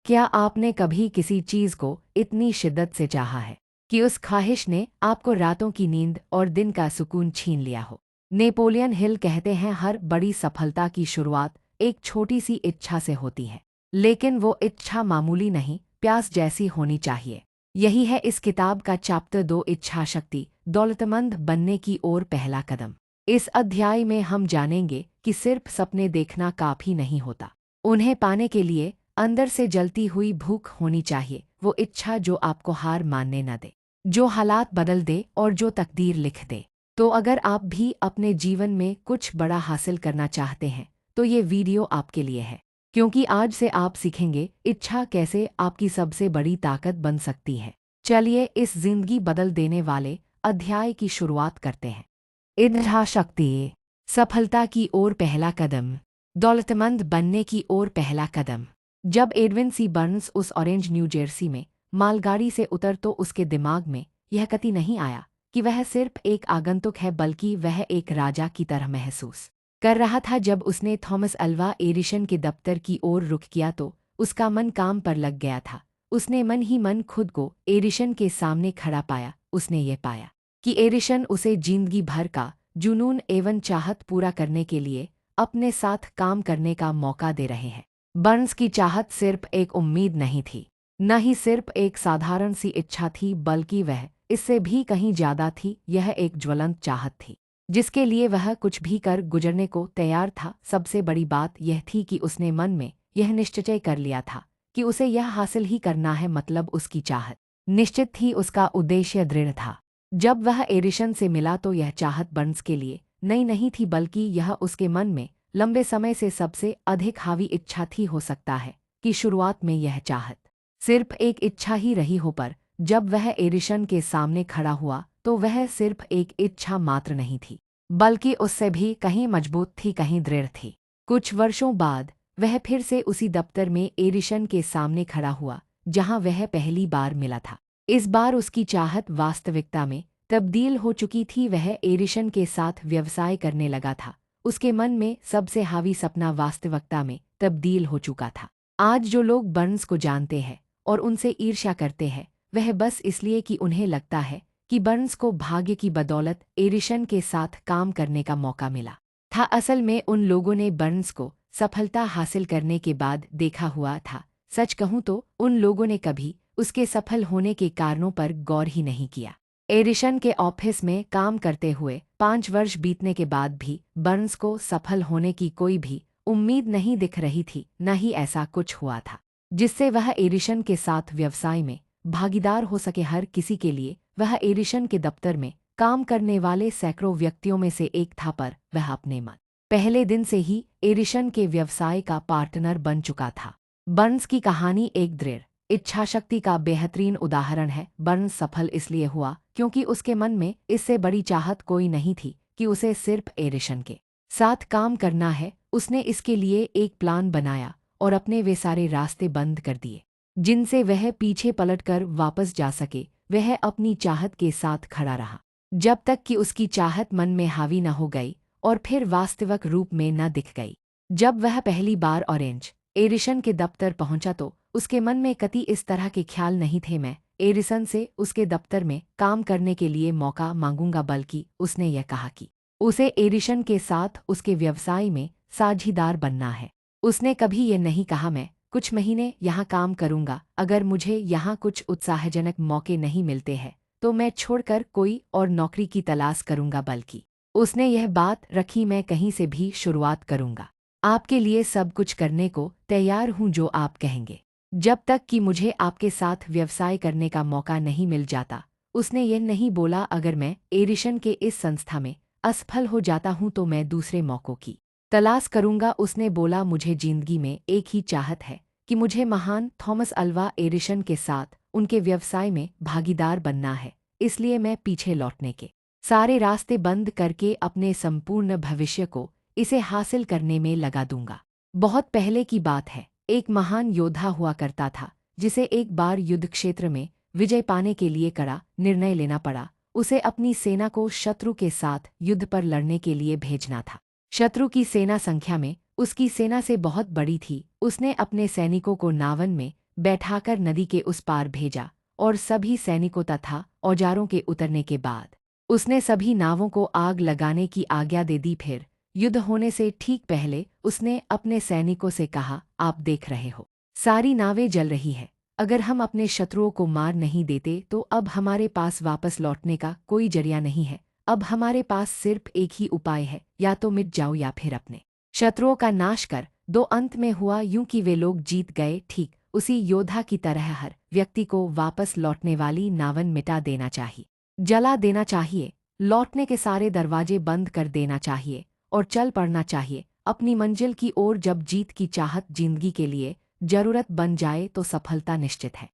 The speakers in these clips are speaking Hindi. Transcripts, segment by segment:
क्या आपने कभी किसी चीज को इतनी शिद्दत से चाहा है कि उस ख्वाहिश ने आपको रातों की नींद और दिन का सुकून छीन लिया हो? नेपोलियन हिल कहते हैं, हर बड़ी सफलता की शुरुआत एक छोटी सी इच्छा से होती है, लेकिन वो इच्छा मामूली नहीं, प्यास जैसी होनी चाहिए। यही है इस किताब का चैप्टर 2, इच्छा शक्ति, दौलतमंद बनने की ओर पहला कदम। इस अध्याय में हम जानेंगे कि सिर्फ सपने देखना काफी नहीं होता, उन्हें पाने के लिए अंदर से जलती हुई भूख होनी चाहिए, वो इच्छा जो आपको हार मानने न दे, जो हालात बदल दे और जो तकदीर लिख दे। तो अगर आप भी अपने जीवन में कुछ बड़ा हासिल करना चाहते हैं तो ये वीडियो आपके लिए है, क्योंकि आज से आप सीखेंगे इच्छा कैसे आपकी सबसे बड़ी ताकत बन सकती है। चलिए इस जिंदगी बदल देने वाले अध्याय की शुरुआत करते हैं। इच्छा शक्ति, सफलता की ओर पहला कदम, दौलतमंद बनने की ओर पहला कदम। जब एडविन सी बर्न्स उस ऑरेंज न्यू जर्सी में मालगाड़ी से उतर तो उसके दिमाग में यह कति नहीं आया कि वह सिर्फ एक आगंतुक है, बल्कि वह एक राजा की तरह महसूस कर रहा था। जब उसने थॉमस अल्वा एडिसन के दफ्तर की ओर रुख किया तो उसका मन काम पर लग गया था। उसने मन ही मन खुद को एडिसन के सामने खड़ा पाया। उसने ये पाया कि एडिसन उसे जिंदगी भर का जुनून एवं चाहत पूरा करने के लिए अपने साथ काम करने का मौका दे रहे हैं। बर्न्स की चाहत सिर्फ एक उम्मीद नहीं थी, न ही सिर्फ एक साधारण सी इच्छा थी, बल्कि वह इससे भी कहीं ज्यादा थी। यह एक ज्वलंत चाहत थी जिसके लिए वह कुछ भी कर गुजरने को तैयार था। सबसे बड़ी बात यह थी कि उसने मन में यह निश्चय कर लिया था कि उसे यह हासिल ही करना है। मतलब उसकी चाहत निश्चित थी, उसका उद्देश्य दृढ़ था। जब वह एडिसन से मिला तो यह चाहत बर्न्स के लिए नई नहीं थी, बल्कि यह उसके मन में लंबे समय से सबसे अधिक हावी इच्छा थी। हो सकता है कि शुरुआत में यह चाहत सिर्फ एक इच्छा ही रही हो, पर जब वह एडिसन के सामने खड़ा हुआ तो वह सिर्फ एक इच्छा मात्र नहीं थी, बल्कि उससे भी कहीं मजबूत थी, कहीं दृढ़ थी। कुछ वर्षों बाद वह फिर से उसी दफ्तर में एडिसन के सामने खड़ा हुआ जहां वह पहली बार मिला था। इस बार उसकी चाहत वास्तविकता में तब्दील हो चुकी थी। वह एडिसन के साथ व्यवसाय करने लगा था। उसके मन में सबसे हावी सपना वास्तविकता में तब्दील हो चुका था। आज जो लोग बर्न्स को जानते हैं और उनसे ईर्ष्या करते हैं, वह बस इसलिए कि उन्हें लगता है कि बर्न्स को भाग्य की बदौलत एडिसन के साथ काम करने का मौका मिला था। असल में उन लोगों ने बर्न्स को सफलता हासिल करने के बाद देखा हुआ था। सच कहूं तो उन लोगों ने कभी उसके सफल होने के कारणों पर गौर ही नहीं किया। एडिसन के ऑफिस में काम करते हुए 5 वर्ष बीतने के बाद भी बर्न्स को सफल होने की कोई भी उम्मीद नहीं दिख रही थी। न ही ऐसा कुछ हुआ था जिससे वह एडिसन के साथ व्यवसाय में भागीदार हो सके। हर किसी के लिए वह एडिसन के दफ्तर में काम करने वाले सैकड़ों व्यक्तियों में से एक था, पर वह अपने मन पहले दिन से ही एडिसन के व्यवसाय का पार्टनर बन चुका था। बर्न्स की कहानी एक दृढ़ इच्छाशक्ति का बेहतरीन उदाहरण है। बर्न्स सफल इसलिए हुआ क्योंकि उसके मन में इससे बड़ी चाहत कोई नहीं थी कि उसे सिर्फ एडिसन के साथ काम करना है। उसने इसके लिए एक प्लान बनाया और अपने वे सारे रास्ते बंद कर दिए जिनसे वह पीछे पलटकर वापस जा सके। वह अपनी चाहत के साथ खड़ा रहा जब तक कि उसकी चाहत मन में हावी न हो गई और फिर वास्तविक रूप में न दिख गई। जब वह पहली बार ऑरेंज एडिसन के दफ्तर पहुंचा तो उसके मन में कति इस तरह के ख्याल नहीं थे, मैं एडिसन से उसके दफ्तर में काम करने के लिए मौका मांगूंगा, बल्कि उसने यह कहा कि उसे एडिसन के साथ उसके व्यवसाय में साझीदार बनना है। उसने कभी ये नहीं कहा मैं कुछ महीने यहाँ काम करूंगा, अगर मुझे यहाँ कुछ उत्साहजनक मौके नहीं मिलते हैं तो मैं छोड़कर कोई और नौकरी की तलाश करूंगा, बल्कि उसने यह बात रखी मैं कहीं से भी शुरुआत करूंगा। आपके लिए सब कुछ करने को तैयार हूं जो आप कहेंगे, जब तक कि मुझे आपके साथ व्यवसाय करने का मौका नहीं मिल जाता। उसने ये नहीं बोला अगर मैं एडिसन के इस संस्था में असफल हो जाता हूं तो मैं दूसरे मौकों की तलाश करूंगा। उसने बोला मुझे जिंदगी में एक ही चाहत है कि मुझे महान थॉमस अल्वा एडिसन के साथ उनके व्यवसाय में भागीदार बनना है, इसलिए मैं पीछे लौटने के सारे रास्ते बंद करके अपने संपूर्ण भविष्य को इसे हासिल करने में लगा दूंगा। बहुत पहले की बात है, एक महान योद्धा हुआ करता था जिसे एक बार युद्ध क्षेत्र में विजय पाने के लिए कड़ा निर्णय लेना पड़ा। उसे अपनी सेना को शत्रु के साथ युद्ध पर लड़ने के लिए भेजना था। शत्रु की सेना संख्या में उसकी सेना से बहुत बड़ी थी। उसने अपने सैनिकों को नावन में बैठाकर नदी के उस पार भेजा और सभी सैनिकों तथा औजारों के उतरने के बाद उसने सभी नावों को आग लगाने की आज्ञा दे दी। फिर युद्ध होने से ठीक पहले उसने अपने सैनिकों से कहा, आप देख रहे हो सारी नावें जल रही है। अगर हम अपने शत्रुओं को मार नहीं देते तो अब हमारे पास वापस लौटने का कोई जरिया नहीं है। अब हमारे पास सिर्फ एक ही उपाय है, या तो मिट जाओ या फिर अपने शत्रुओं का नाश कर दो। अंत में हुआ यूं कि वे लोग जीत गए। ठीक उसी योद्धा की तरह हर व्यक्ति को वापस लौटने वाली नावन मिटा देना चाहिए, जला देना चाहिए, लौटने के सारे दरवाजे बंद कर देना चाहिए और चल पड़ना चाहिए अपनी मंजिल की ओर। जब जीत की चाहत जिंदगी के लिए जरूरत बन जाए तो सफलता निश्चित है।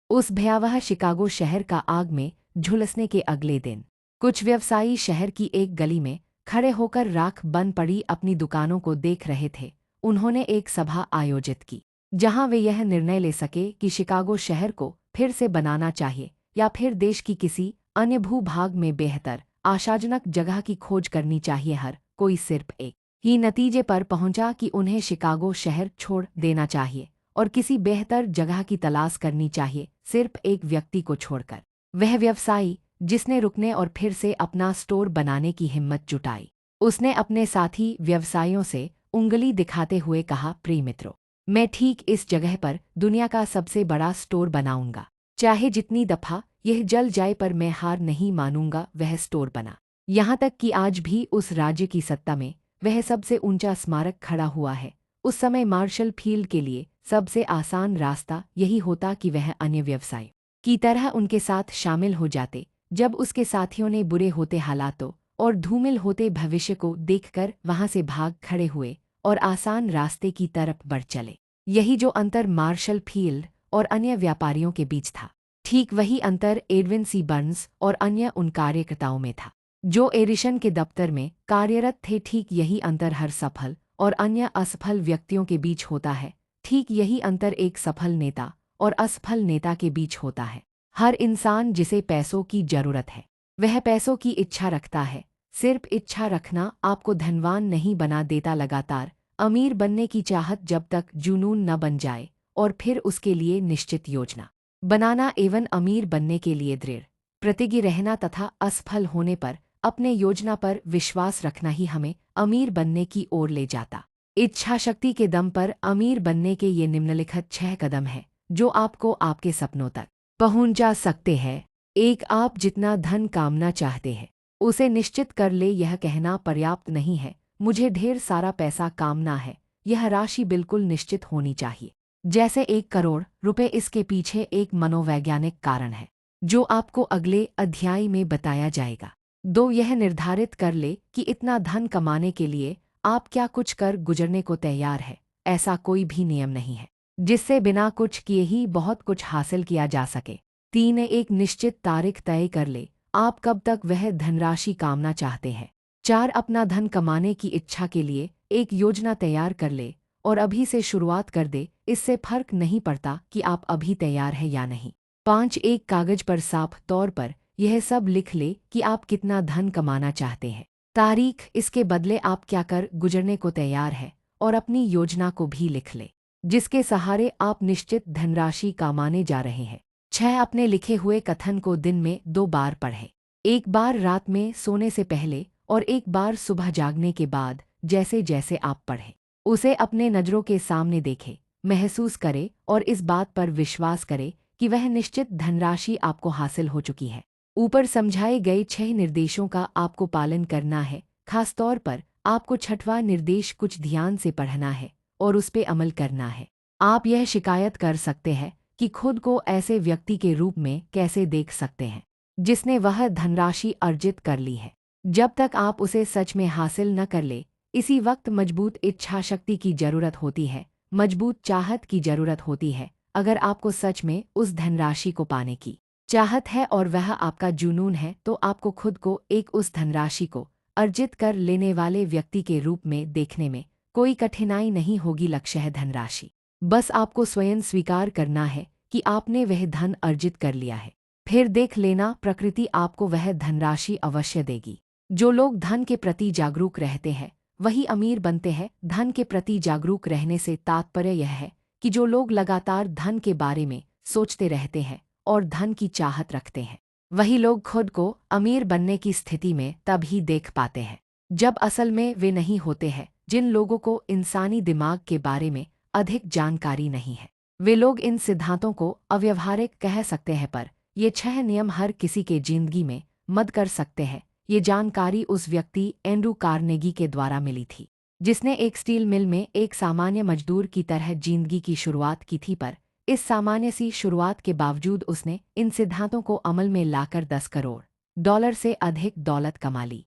उस भयावह शिकागो शहर का आग में झुलसने के अगले दिन कुछ व्यवसायी शहर की एक गली में खड़े होकर राख बन पड़ी अपनी दुकानों को देख रहे थे। उन्होंने एक सभा आयोजित की जहां वे यह निर्णय ले सके कि शिकागो शहर को फिर से बनाना चाहिए या फिर देश की किसी अन्य भूभाग में बेहतर आशाजनक जगह की खोज करनी चाहिए। हर कोई सिर्फ एक ही नतीजे पर पहुंचा कि उन्हें शिकागो शहर छोड़ देना चाहिए और किसी बेहतर जगह की तलाश करनी चाहिए, सिर्फ एक व्यक्ति को छोड़कर। वह व्यवसायी जिसने रुकने और फिर से अपना स्टोर बनाने की हिम्मत जुटाई। उसने अपने साथी व्यवसायियों से उंगली दिखाते हुए कहा, प्रिय मित्रों, मैं ठीक इस जगह पर दुनिया का सबसे बड़ा स्टोर बनाऊंगा। चाहे जितनी दफा यह जल जाए पर मैं हार नहीं मानूंगा। वह स्टोर बना, यहाँ तक कि आज भी उस राज्य की सत्ता में वह सबसे ऊंचा स्मारक खड़ा हुआ है। उस समय मार्शल फील्ड के लिए सबसे आसान रास्ता यही होता कि वह अन्य व्यवसाय की तरह उनके साथ शामिल हो जाते। जब उसके साथियों ने बुरे होते हालातों और धूमिल होते भविष्य को देखकर वहां से भाग खड़े हुए और आसान रास्ते की तरफ बढ़ चले। यही जो अंतर मार्शल फील्ड और अन्य व्यापारियों के बीच था, ठीक वही अंतर एडविन सी बर्न्स और अन्य उन कार्यकर्ताओं में था जो एरिशन के दफ्तर में कार्यरत थे। ठीक यही अंतर हर सफल और अन्य असफल व्यक्तियों के बीच होता है। ठीक यही अंतर एक सफल नेता और असफल नेता के बीच होता है। हर इंसान जिसे पैसों की जरूरत है वह पैसों की इच्छा रखता है। सिर्फ इच्छा रखना आपको धनवान नहीं बना देता। लगातार अमीर बनने की चाहत जब तक जुनून न बन जाए और फिर उसके लिए निश्चित योजना बनाना एवं अमीर बनने के लिए दृढ़ प्रतिज्ञ रहना तथा असफल होने पर अपने योजना पर विश्वास रखना ही हमें अमीर बनने की ओर ले जाता। इच्छा शक्ति के दम पर अमीर बनने के ये निम्नलिखित 6 कदम हैं जो आपको आपके सपनों तक पहुंचा सकते हैं। एक, आप जितना धन कामना चाहते हैं उसे निश्चित कर ले। यह कहना पर्याप्त नहीं है मुझे ढेर सारा पैसा कामना है। यह राशि बिल्कुल निश्चित होनी चाहिए, जैसे 1 करोड़ रुपए। इसके पीछे एक मनोवैज्ञानिक कारण है जो आपको अगले अध्याय में बताया जाएगा। 2, यह निर्धारित कर ले कि इतना धन कमाने के लिए आप क्या कुछ कर गुजरने को तैयार है। ऐसा कोई भी नियम नहीं है जिससे बिना कुछ किए ही बहुत कुछ हासिल किया जा सके। 3, एक निश्चित तारीख तय कर ले आप कब तक वह धनराशि कामना चाहते हैं। 4, अपना धन कमाने की इच्छा के लिए एक योजना तैयार कर ले और अभी से शुरुआत कर दे। इससे फर्क नहीं पड़ता कि आप अभी तैयार हैं या नहीं। 5, एक कागज पर साफ तौर पर यह सब लिख ले कि आप कितना धन कमाना चाहते हैं, तारीख, इसके बदले आप क्या कर गुजरने को तैयार है और अपनी योजना को भी लिख ले जिसके सहारे आप निश्चित धनराशि कमाने जा रहे हैं। 6, अपने लिखे हुए कथन को दिन में 2 बार पढ़ें, एक बार रात में सोने से पहले और एक बार सुबह जागने के बाद। जैसे जैसे आप पढ़ें उसे अपने नज़रों के सामने देखें, महसूस करें और इस बात पर विश्वास करें कि वह निश्चित धनराशि आपको हासिल हो चुकी है। ऊपर समझाए गए 6 निर्देशों का आपको पालन करना है। खास तौर पर आपको 6वां निर्देश कुछ ध्यान से पढ़ना है और उस पे अमल करना है। आप यह शिकायत कर सकते हैं कि खुद को ऐसे व्यक्ति के रूप में कैसे देख सकते हैं जिसने वह धनराशि अर्जित कर ली है। जब तक आप उसे सच में हासिल न कर ले, इसी वक्त मजबूत इच्छा शक्ति की जरूरत होती है, मजबूत चाहत की जरूरत होती है। अगर आपको सच में उस धनराशि को पाने की चाहत है और वह आपका जुनून है तो आपको खुद को एक उस धनराशि को अर्जित कर लेने वाले व्यक्ति के रूप में देखने में कोई कठिनाई नहीं होगी। लक्ष्य है धनराशि, बस आपको स्वयं स्वीकार करना है कि आपने वह धन अर्जित कर लिया है। फिर देख लेना, प्रकृति आपको वह धनराशि अवश्य देगी। जो लोग धन के प्रति जागरूक रहते हैं वही अमीर बनते हैं। धन के प्रति जागरूक रहने से तात्पर्य यह है कि जो लोग लगातार धन के बारे में सोचते रहते हैं और धन की चाहत रखते हैं, वही लोग खुद को अमीर बनने की स्थिति में तब ही देख पाते हैं जब असल में वे नहीं होते हैं। जिन लोगों को इंसानी दिमाग के बारे में अधिक जानकारी नहीं है, वे लोग इन सिद्धांतों को अव्यवहारिक कह सकते हैं, पर ये 6 नियम हर किसी के जिंदगी में मदद कर सकते हैं। ये जानकारी उस व्यक्ति एंड्रू कार्नेगी के द्वारा मिली थी, जिसने एक स्टील मिल में एक सामान्य मजदूर की तरह जिंदगी की शुरुआत की थी, पर इस सामान्य सी शुरुआत के बावजूद उसने इन सिद्धांतों को अमल में लाकर 10 करोड़ डॉलर से अधिक दौलत कमा ली।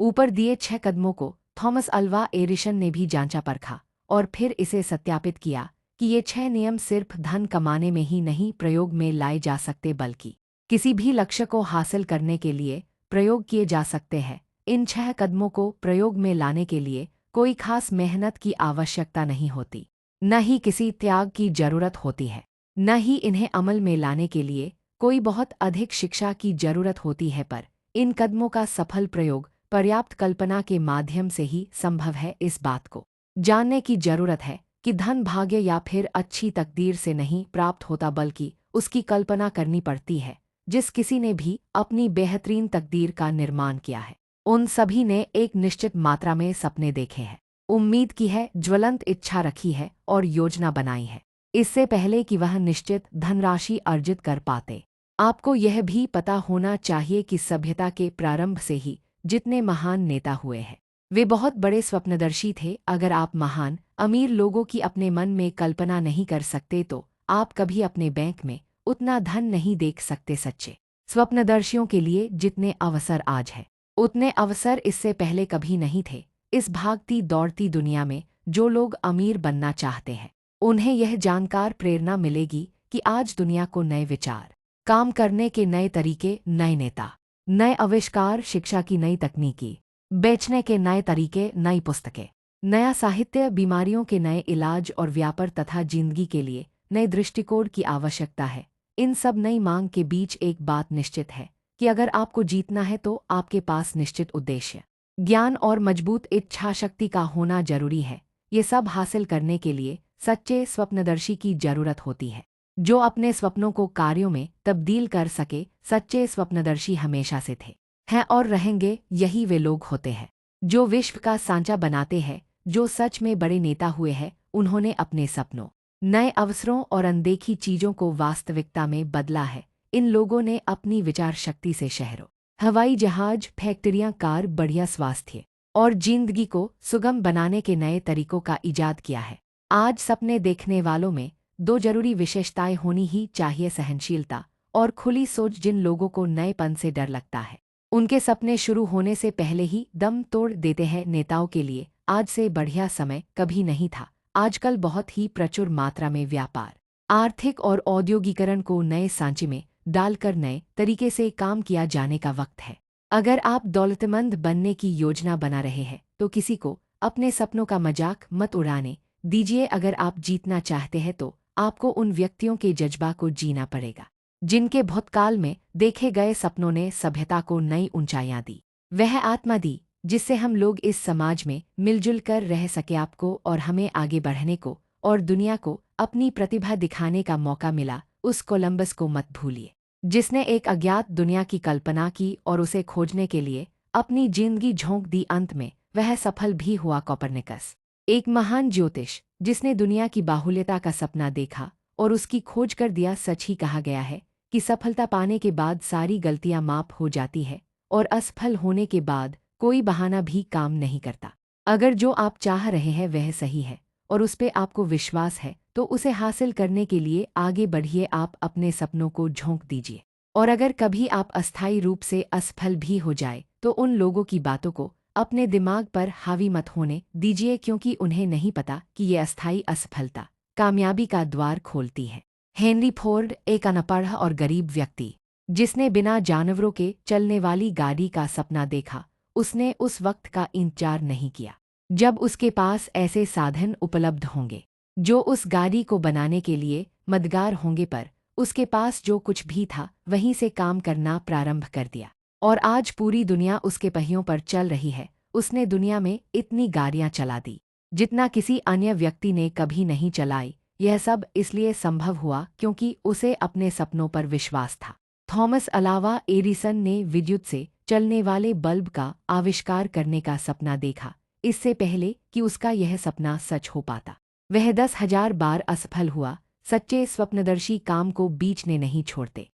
ऊपर दिए 6 कदमों को थॉमस अल्वा एडिसन ने भी जांचा परखा और फिर इसे सत्यापित किया कि ये 6 नियम सिर्फ धन कमाने में ही नहीं प्रयोग में लाए जा सकते, बल्कि किसी भी लक्ष्य को हासिल करने के लिए प्रयोग किए जा सकते हैं। इन 6 कदमों को प्रयोग में लाने के लिए कोई खास मेहनत की आवश्यकता नहीं होती, न ही किसी त्याग की जरूरत होती है, न ही इन्हें अमल में लाने के लिए कोई बहुत अधिक शिक्षा की जरूरत होती है, पर इन कदमों का सफल प्रयोग पर्याप्त कल्पना के माध्यम से ही संभव है। इस बात को जानने की जरूरत है कि धन भाग्य या फिर अच्छी तकदीर से नहीं प्राप्त होता, बल्कि उसकी कल्पना करनी पड़ती है। जिस किसी ने भी अपनी बेहतरीन तकदीर का निर्माण किया है, उन सभी ने एक निश्चित मात्रा में सपने देखे हैं, उम्मीद की है, ज्वलंत इच्छा रखी है और योजना बनाई है, इससे पहले कि वह निश्चित धनराशि अर्जित कर पाते। आपको यह भी पता होना चाहिए कि सभ्यता के प्रारंभ से ही जितने महान नेता हुए हैं, वे बहुत बड़े स्वप्नदर्शी थे। अगर आप महान अमीर लोगों की अपने मन में कल्पना नहीं कर सकते, तो आप कभी अपने बैंक में उतना धन नहीं देख सकते। सच्चे स्वप्नदर्शियों के लिए जितने अवसर आज हैं, उतने अवसर इससे पहले कभी नहीं थे। इस भागती दौड़ती दुनिया में जो लोग अमीर बनना चाहते हैं, उन्हें यह जानकर प्रेरणा मिलेगी कि आज दुनिया को नए विचार, काम करने के नए तरीके, नए नेता, नए आविष्कार, शिक्षा की नई तकनीकी, बेचने के नए तरीके, नई पुस्तकें, नया साहित्य, बीमारियों के नए इलाज और व्यापार तथा जिंदगी के लिए नए दृष्टिकोण की आवश्यकता है। इन सब नई मांग के बीच एक बात निश्चित है कि अगर आपको जीतना है तो आपके पास निश्चित उद्देश्य, ज्ञान और मजबूत इच्छा शक्ति का होना जरूरी है। ये सब हासिल करने के लिए सच्चे स्वप्नदर्शी की जरूरत होती है, जो अपने स्वप्नों को कार्यों में तब्दील कर सके। सच्चे स्वप्नदर्शी हमेशा से थे, हैं और रहेंगे। यही वे लोग होते हैं जो विश्व का सांचा बनाते हैं, जो सच में बड़े नेता हुए हैं। उन्होंने अपने सपनों, नए अवसरों और अनदेखी चीजों को वास्तविकता में बदला है। इन लोगों ने अपनी विचार शक्ति से शहरों, हवाई जहाज, फैक्ट्रियां, कार, बढ़िया स्वास्थ्य और जिंदगी को सुगम बनाने के नए तरीकों का इजाद किया है। आज सपने देखने वालों में 2 जरूरी विशेषताएं होनी ही चाहिए, सहनशीलता और खुली सोच। जिन लोगों को नएपन से डर लगता है, उनके सपने शुरू होने से पहले ही दम तोड़ देते हैं। नेताओं के लिए आज से बढ़िया समय कभी नहीं था। आजकल बहुत ही प्रचुर मात्रा में व्यापार, आर्थिक और औद्योगिकरण को नए सांचे में डालकर नए तरीके से काम किया जाने का वक्त है। अगर आप दौलतमंद बनने की योजना बना रहे हैं, तो किसी को अपने सपनों का मजाक मत उड़ाने दीजिए। अगर आप जीतना चाहते हैं, तो आपको उन व्यक्तियों के जज्बा को जीना पड़ेगा, जिनके भूतकाल में देखे गए सपनों ने सभ्यता को नई ऊंचाइयां दी। वह आत्मा दी जिससे हम लोग इस समाज में मिलजुल कर रह सके। आपको और हमें आगे बढ़ने को और दुनिया को अपनी प्रतिभा दिखाने का मौका मिला। उस कोलंबस को मत भूलिए, जिसने एक अज्ञात दुनिया की कल्पना की और उसे खोजने के लिए अपनी जिंदगी झोंक दी। अंत में वह सफल भी हुआ। कोपरनिकस, एक महान ज्योतिष जिसने दुनिया की बाहुल्यता का सपना देखा और उसकी खोज कर दिया। सच ही कहा गया है कि सफलता पाने के बाद सारी गलतियां माफ हो जाती है और असफल होने के बाद कोई बहाना भी काम नहीं करता। अगर जो आप चाह रहे हैं वह सही है और उस पे आपको विश्वास है, तो उसे हासिल करने के लिए आगे बढ़िए। आप अपने सपनों को झोंक दीजिए, और अगर कभी आप अस्थायी रूप से असफल भी हो जाए, तो उन लोगों की बातों को अपने दिमाग पर हावी मत होने दीजिए, क्योंकि उन्हें नहीं पता कि ये अस्थायी असफलता कामयाबी का द्वार खोलती है। हेनरी फोर्ड, एक अनपढ़ और गरीब व्यक्ति जिसने बिना जानवरों के चलने वाली गाड़ी का सपना देखा, उसने उस वक्त का इंतजार नहीं किया जब उसके पास ऐसे साधन उपलब्ध होंगे जो उस गाड़ी को बनाने के लिए मददगार होंगे, पर उसके पास जो कुछ भी था वहीं से काम करना प्रारंभ कर दिया और आज पूरी दुनिया उसके पहियों पर चल रही है। उसने दुनिया में इतनी गाड़ियां चला दी जितना किसी अन्य व्यक्ति ने कभी नहीं चलाई। यह सब इसलिए संभव हुआ क्योंकि उसे अपने सपनों पर विश्वास था। थॉमस अलावा एडिसन ने विद्युत से चलने वाले बल्ब का आविष्कार करने का सपना देखा, इससे पहले कि उसका यह सपना सच हो पाता। वह 10,000 बार असफल हुआ। सच्चे स्वप्नदर्शी काम को बीच में नहीं छोड़ते।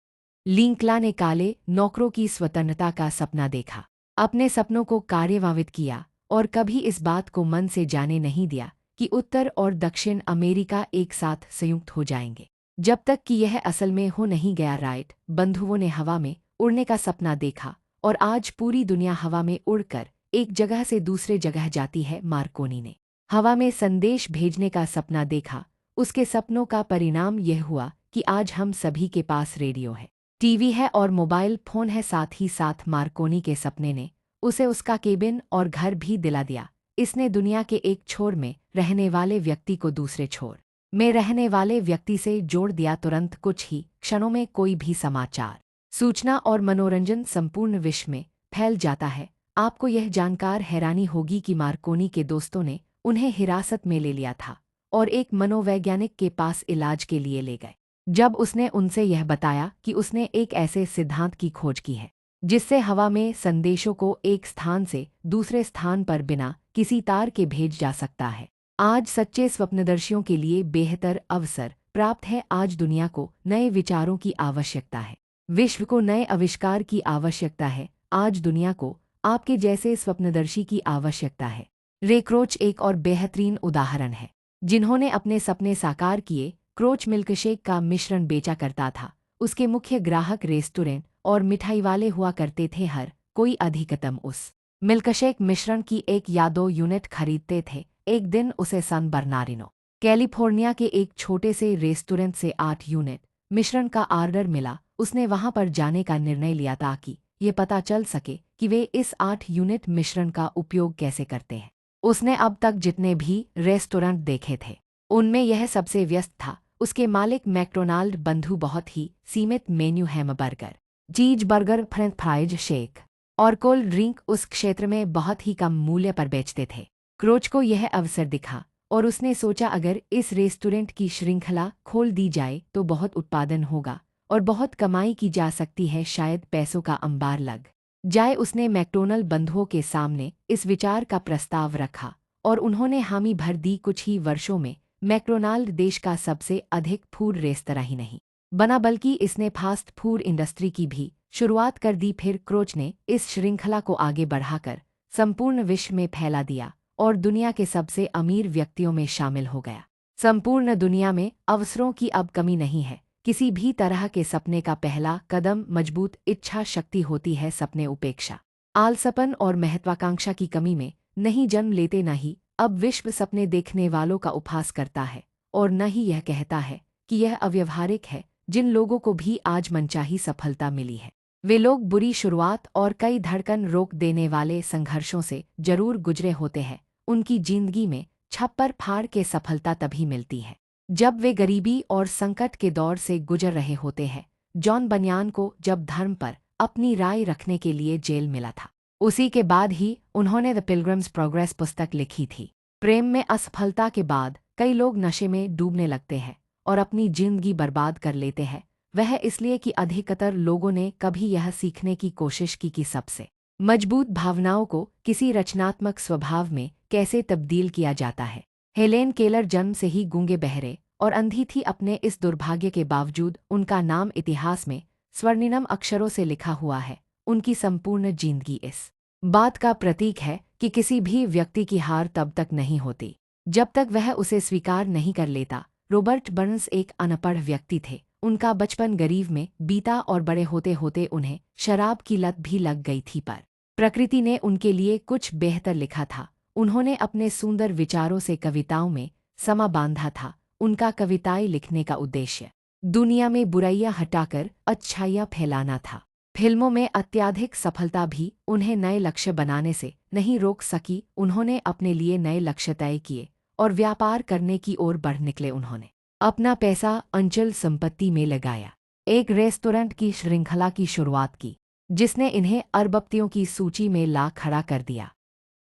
लिंकला ने काले नौकरों की स्वतंत्रता का सपना देखा, अपने सपनों को कार्यान्वित किया और कभी इस बात को मन से जाने नहीं दिया कि उत्तर और दक्षिण अमेरिका एक साथ संयुक्त हो जाएंगे, जब तक कि यह असल में हो नहीं गया। राइट बंधुओं ने हवा में उड़ने का सपना देखा और आज पूरी दुनिया हवा में उड़कर एक जगह से दूसरे जगह जाती है। मार्कोनी ने हवा में संदेश भेजने का सपना देखा। उसके सपनों का परिणाम यह हुआ कि आज हम सभी के पास रेडियो है, टीवी है और मोबाइल फोन है। साथ ही साथ मार्कोनी के सपने ने उसे उसका केबिन और घर भी दिला दिया। इसने दुनिया के एक छोर में रहने वाले व्यक्ति को दूसरे छोर में रहने वाले व्यक्ति से जोड़ दिया। तुरंत कुछ ही क्षणों में कोई भी समाचार, सूचना और मनोरंजन संपूर्ण विश्व में फैल जाता है। आपको यह जानकर हैरानी होगी कि मार्कोनी के दोस्तों ने उन्हें हिरासत में ले लिया था और एक मनोवैज्ञानिक के पास इलाज के लिए ले गए। जब उसने उनसे यह बताया कि उसने एक ऐसे सिद्धांत की खोज की है जिससे हवा में संदेशों को एक स्थान से दूसरे स्थान पर बिना किसी तार के भेज जा सकता है। आज सच्चे स्वप्नदर्शियों के लिए बेहतर अवसर प्राप्त है। आज दुनिया को नए विचारों की आवश्यकता है, विश्व को नए आविष्कार की आवश्यकता है। आज दुनिया को आपके जैसे स्वप्नदर्शी की आवश्यकता है। रे क्रोच एक और बेहतरीन उदाहरण है, जिन्होंने अपने सपने साकार किए। क्रोच मिल्कशेक का मिश्रण बेचा करता था। उसके मुख्य ग्राहक रेस्टोरेंट और मिठाई वाले हुआ करते थे। हर कोई अधिकतम उस मिल्कशेक मिश्रण की 1 या 2 यूनिट खरीदते थे। एक दिन उसे सान बर्नार्डिनो, कैलिफोर्निया के एक छोटे से रेस्टोरेंट से 8 यूनिट मिश्रण का ऑर्डर मिला। उसने वहां पर जाने का निर्णय लिया ताकि ये पता चल सके कि वे इस 8 यूनिट मिश्रण का उपयोग कैसे करते हैं। उसने अब तक जितने भी रेस्टोरेंट देखे थे उनमें यह सबसे व्यस्त था। उसके मालिक मैकडोनाल्ड बंधु बहुत ही सीमित मेन्यू हैमबर्गर, चीज बर्गर, फ्रेंच फ्राइज, शेक और कोल्ड ड्रिंक उस क्षेत्र में बहुत ही कम मूल्य पर बेचते थे। क्रोच को यह अवसर दिखा और उसने सोचा अगर इस रेस्टोरेंट की श्रृंखला खोल दी जाए तो बहुत उत्पादन होगा और बहुत कमाई की जा सकती है, शायद पैसों का अंबार लग जाए। उसने मैकडोनल्ड बंधुओं के सामने इस विचार का प्रस्ताव रखा और उन्होंने हामी भर दी। कुछ ही वर्षों में मैकडोनाल्ड देश का सबसे अधिक फूड रेस्तरां ही नहीं बना बल्कि इसने फास्ट फूड इंडस्ट्री की भी शुरुआत कर दी। फिर क्रोच ने इस श्रृंखला को आगे बढ़ाकर संपूर्ण विश्व में फैला दिया और दुनिया के सबसे अमीर व्यक्तियों में शामिल हो गया। संपूर्ण दुनिया में अवसरों की अब कमी नहीं है। किसी भी तरह के सपने का पहला कदम मजबूत इच्छा शक्ति होती है। सपने उपेक्षा, आलसपन और महत्वाकांक्षा की कमी में नहीं जन्म लेते। न ही अब विश्व सपने देखने वालों का उपहास करता है और न ही यह कहता है कि यह अव्यवहारिक है। जिन लोगों को भी आज मनचाही सफलता मिली है वे लोग बुरी शुरुआत और कई धड़कन रोक देने वाले संघर्षों से जरूर गुजरे होते हैं। उनकी जिंदगी में छप्पर फाड़ के सफलता तभी मिलती है जब वे गरीबी और संकट के दौर से गुजर रहे होते हैं। जॉन बनियान को जब धर्म पर अपनी राय रखने के लिए जेल मिला था, उसी के बाद ही उन्होंने द पिलग्रिम्स प्रोग्रेस पुस्तक लिखी थी। प्रेम में असफलता के बाद कई लोग नशे में डूबने लगते हैं और अपनी जिंदगी बर्बाद कर लेते हैं। वह इसलिए कि अधिकतर लोगों ने कभी यह सीखने की कोशिश की कि सबसे मजबूत भावनाओं को किसी रचनात्मक स्वभाव में कैसे तब्दील किया जाता है। हेलेन केलर जन्म से ही गूंगे बहरे और अंधी थी। अपने इस दुर्भाग्य के बावजूद उनका नाम इतिहास में स्वर्णिम अक्षरों से लिखा हुआ है। उनकी संपूर्ण जिंदगी इस बात का प्रतीक है कि किसी भी व्यक्ति की हार तब तक नहीं होती जब तक वह उसे स्वीकार नहीं कर लेता। रॉबर्ट बर्न्स एक अनपढ़ व्यक्ति थे। उनका बचपन गरीब में बीता और बड़े होते होते उन्हें शराब की लत भी लग गई थी, पर प्रकृति ने उनके लिए कुछ बेहतर लिखा था। उन्होंने अपने सुंदर विचारों से कविताओं में समा बांधा था। उनका कविताएं लिखने का उद्देश्य दुनिया में बुराइयां हटाकर अच्छाइयां फैलाना था। फिल्मों में अत्यधिक सफलता भी उन्हें नए लक्ष्य बनाने से नहीं रोक सकी। उन्होंने अपने लिए नए लक्ष्य तय किए और व्यापार करने की ओर बढ़ निकले। उन्होंने अपना पैसा अंचल संपत्ति में लगाया, एक रेस्टोरेंट की श्रृंखला की शुरुआत की जिसने इन्हें अरबपतियों की सूची में ला खड़ा कर दिया।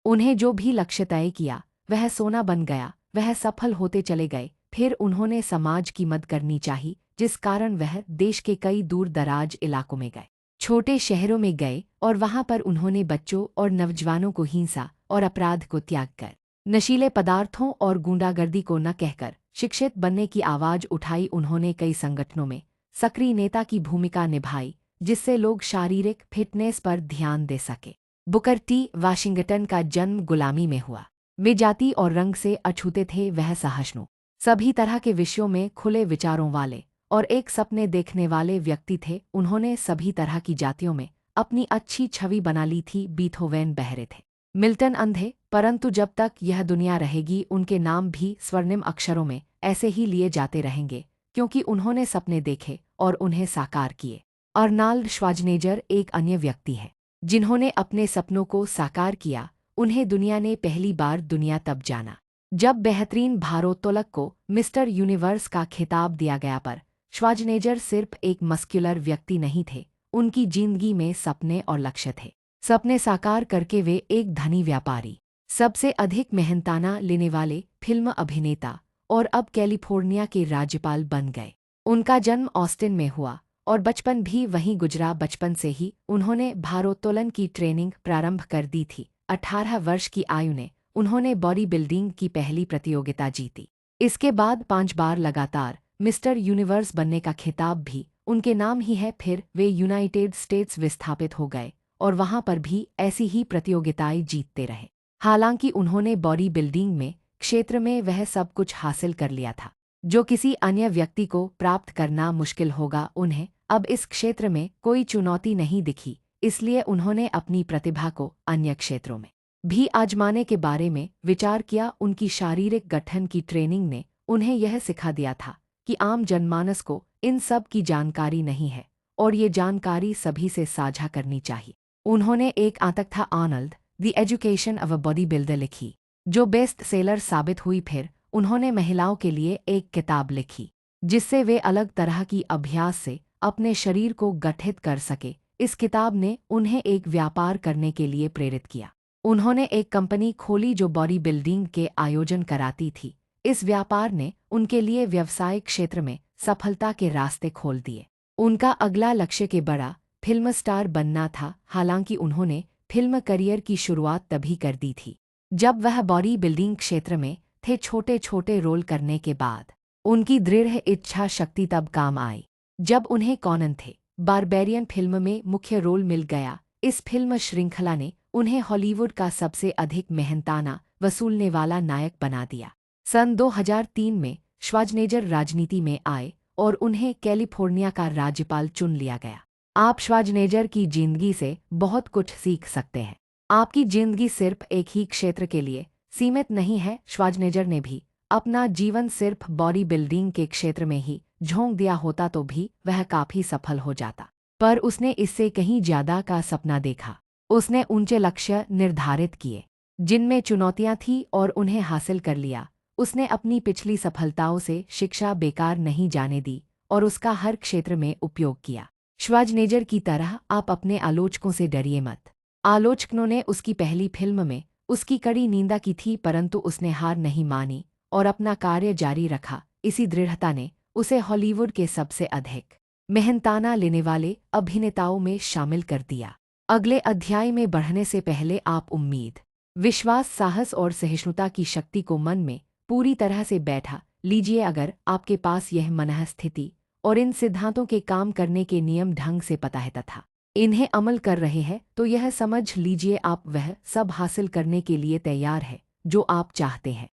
उन्हें जो भी लक्ष्य तय किया वह सोना बन गया। वह सफल होते चले गए फिर उन्होंने समाज की मदद करनी चाहिए, जिस कारण वह देश के कई दूर दराज इलाकों में गए, छोटे शहरों में गए और वहां पर उन्होंने बच्चों और नौजवानों को हिंसा और अपराध को त्याग कर, नशीले पदार्थों और गुंडागर्दी को न कहकर शिक्षित बनने की आवाज उठाई। उन्होंने कई संगठनों में सक्रिय नेता की भूमिका निभाई, जिससे लोग शारीरिक फिटनेस पर ध्यान दे सके। बुकर टी वाशिंगटन का जन्म गुलामी में हुआ। वे जाति और रंग से अछूते थे। वह सहिष्णु, सभी तरह के विषयों में खुले विचारों वाले और एक सपने देखने वाले व्यक्ति थे। उन्होंने सभी तरह की जातियों में अपनी अच्छी छवि बना ली थी। बीथोवेन बहरे थे, मिल्टन अंधे, परंतु जब तक यह दुनिया रहेगी उनके नाम भी स्वर्णिम अक्षरों में ऐसे ही लिए जाते रहेंगे, क्योंकि उन्होंने सपने देखे और उन्हें साकार किए। अर्नाल्ड श्वार्ज़नेगर एक अन्य व्यक्ति है जिन्होंने अपने सपनों को साकार किया। उन्हें दुनिया ने पहली बार दुनिया तब जाना जब बेहतरीन भारोत्तोलक को मिस्टर यूनिवर्स का खिताब दिया गया। पर श्वार्ज़नेगर सिर्फ एक मस्कुलर व्यक्ति नहीं थे, उनकी जिंदगी में सपने और लक्ष्य थे। सपने साकार करके वे एक धनी व्यापारी, सबसे अधिक मेहनताना लेने वाले फिल्म अभिनेता और अब कैलिफोर्निया के राज्यपाल बन गए। उनका जन्म ऑस्टिन में हुआ और बचपन भी वहीं गुजरा। बचपन से ही उन्होंने भारोत्तोलन की ट्रेनिंग प्रारंभ कर दी थी। 18 वर्ष की आयु में उन्होंने बॉडी बिल्डिंग की पहली प्रतियोगिता जीती। इसके बाद 5 बार लगातार मिस्टर यूनिवर्स बनने का खिताब भी उनके नाम ही है। फिर वे यूनाइटेड स्टेट्स विस्थापित हो गए और वहां पर भी ऐसी ही प्रतियोगिताएं जीतते रहे। हालांकि उन्होंने बॉडी बिल्डिंग में क्षेत्र में वह सब कुछ हासिल कर लिया था जो किसी अन्य व्यक्ति को प्राप्त करना मुश्किल होगा। उन्हें अब इस क्षेत्र में कोई चुनौती नहीं दिखी, इसलिए उन्होंने अपनी प्रतिभा को अन्य क्षेत्रों में भी आजमाने के बारे में विचार किया। उनकी शारीरिक गठन की ट्रेनिंग ने उन्हें यह सिखा दिया था कि आम जनमानस को इन सब की जानकारी नहीं है और ये जानकारी सभी से साझा करनी चाहिए। उन्होंने एक आतक था Arnold the education of a body builder लिखी, जो बेस्ट सेलर साबित हुई। फिर उन्होंने महिलाओं के लिए एक किताब लिखी जिससे वे अलग तरह की अभ्यास से अपने शरीर को गठित कर सके। इस किताब ने उन्हें एक व्यापार करने के लिए प्रेरित किया। उन्होंने एक कंपनी खोली जो बॉडी बिल्डिंग के आयोजन कराती थी। इस व्यापार ने उनके लिए व्यवसायिक क्षेत्र में सफलता के रास्ते खोल दिए। उनका अगला लक्ष्य के बड़ा फिल्म स्टार बनना था। हालांकि उन्होंने फिल्म करियर की शुरुआत तभी कर दी थी जब वह बॉडी बिल्डिंग क्षेत्र में थे। छोटे छोटे रोल करने के बाद उनकी दृढ़ इच्छा शक्ति तब काम आई जब उन्हें कॉनन थे बारबेरियन फिल्म में मुख्य रोल मिल गया। इस फिल्म श्रृंखला ने उन्हें हॉलीवुड का सबसे अधिक मेहनताना वसूलने वाला नायक बना दिया। सन 2003 में श्वार्ज़नेगर राजनीति में आए और उन्हें कैलिफोर्निया का राज्यपाल चुन लिया गया। आप श्वार्ज़नेगर की जिंदगी से बहुत कुछ सीख सकते हैं। आपकी जिंदगी सिर्फ एक ही क्षेत्र के लिए सीमित नहीं है। श्वार्ज़नेगर ने भी अपना जीवन सिर्फ बॉडी बिल्डिंग के क्षेत्र में ही झोंक दिया होता तो भी वह काफी सफल हो जाता, पर उसने इससे कहीं ज्यादा का सपना देखा। उसने ऊंचे लक्ष्य निर्धारित किए जिनमें चुनौतियां थीं और उन्हें हासिल कर लिया। उसने अपनी पिछली सफलताओं से शिक्षा बेकार नहीं जाने दी और उसका हर क्षेत्र में उपयोग किया। श्वार्ज़नेगर की तरह आप अपने आलोचकों से डरिए मत। आलोचकों ने उसकी पहली फिल्म में उसकी कड़ी निंदा की थी, परंतु उसने हार नहीं मानी और अपना कार्य जारी रखा। इसी दृढ़ता ने उसे हॉलीवुड के सबसे अधिक मेहनताना लेने वाले अभिनेताओं में शामिल कर दिया। अगले अध्याय में बढ़ने से पहले आप उम्मीद, विश्वास, साहस और सहिष्णुता की शक्ति को मन में पूरी तरह से बैठा लीजिए। अगर आपके पास यह मनःस्थिति और इन सिद्धांतों के काम करने के नियम ढंग से पता है तथा इन्हें अमल कर रहे हैं तो यह समझ लीजिए आप वह सब हासिल करने के लिए तैयार है जो आप चाहते हैं।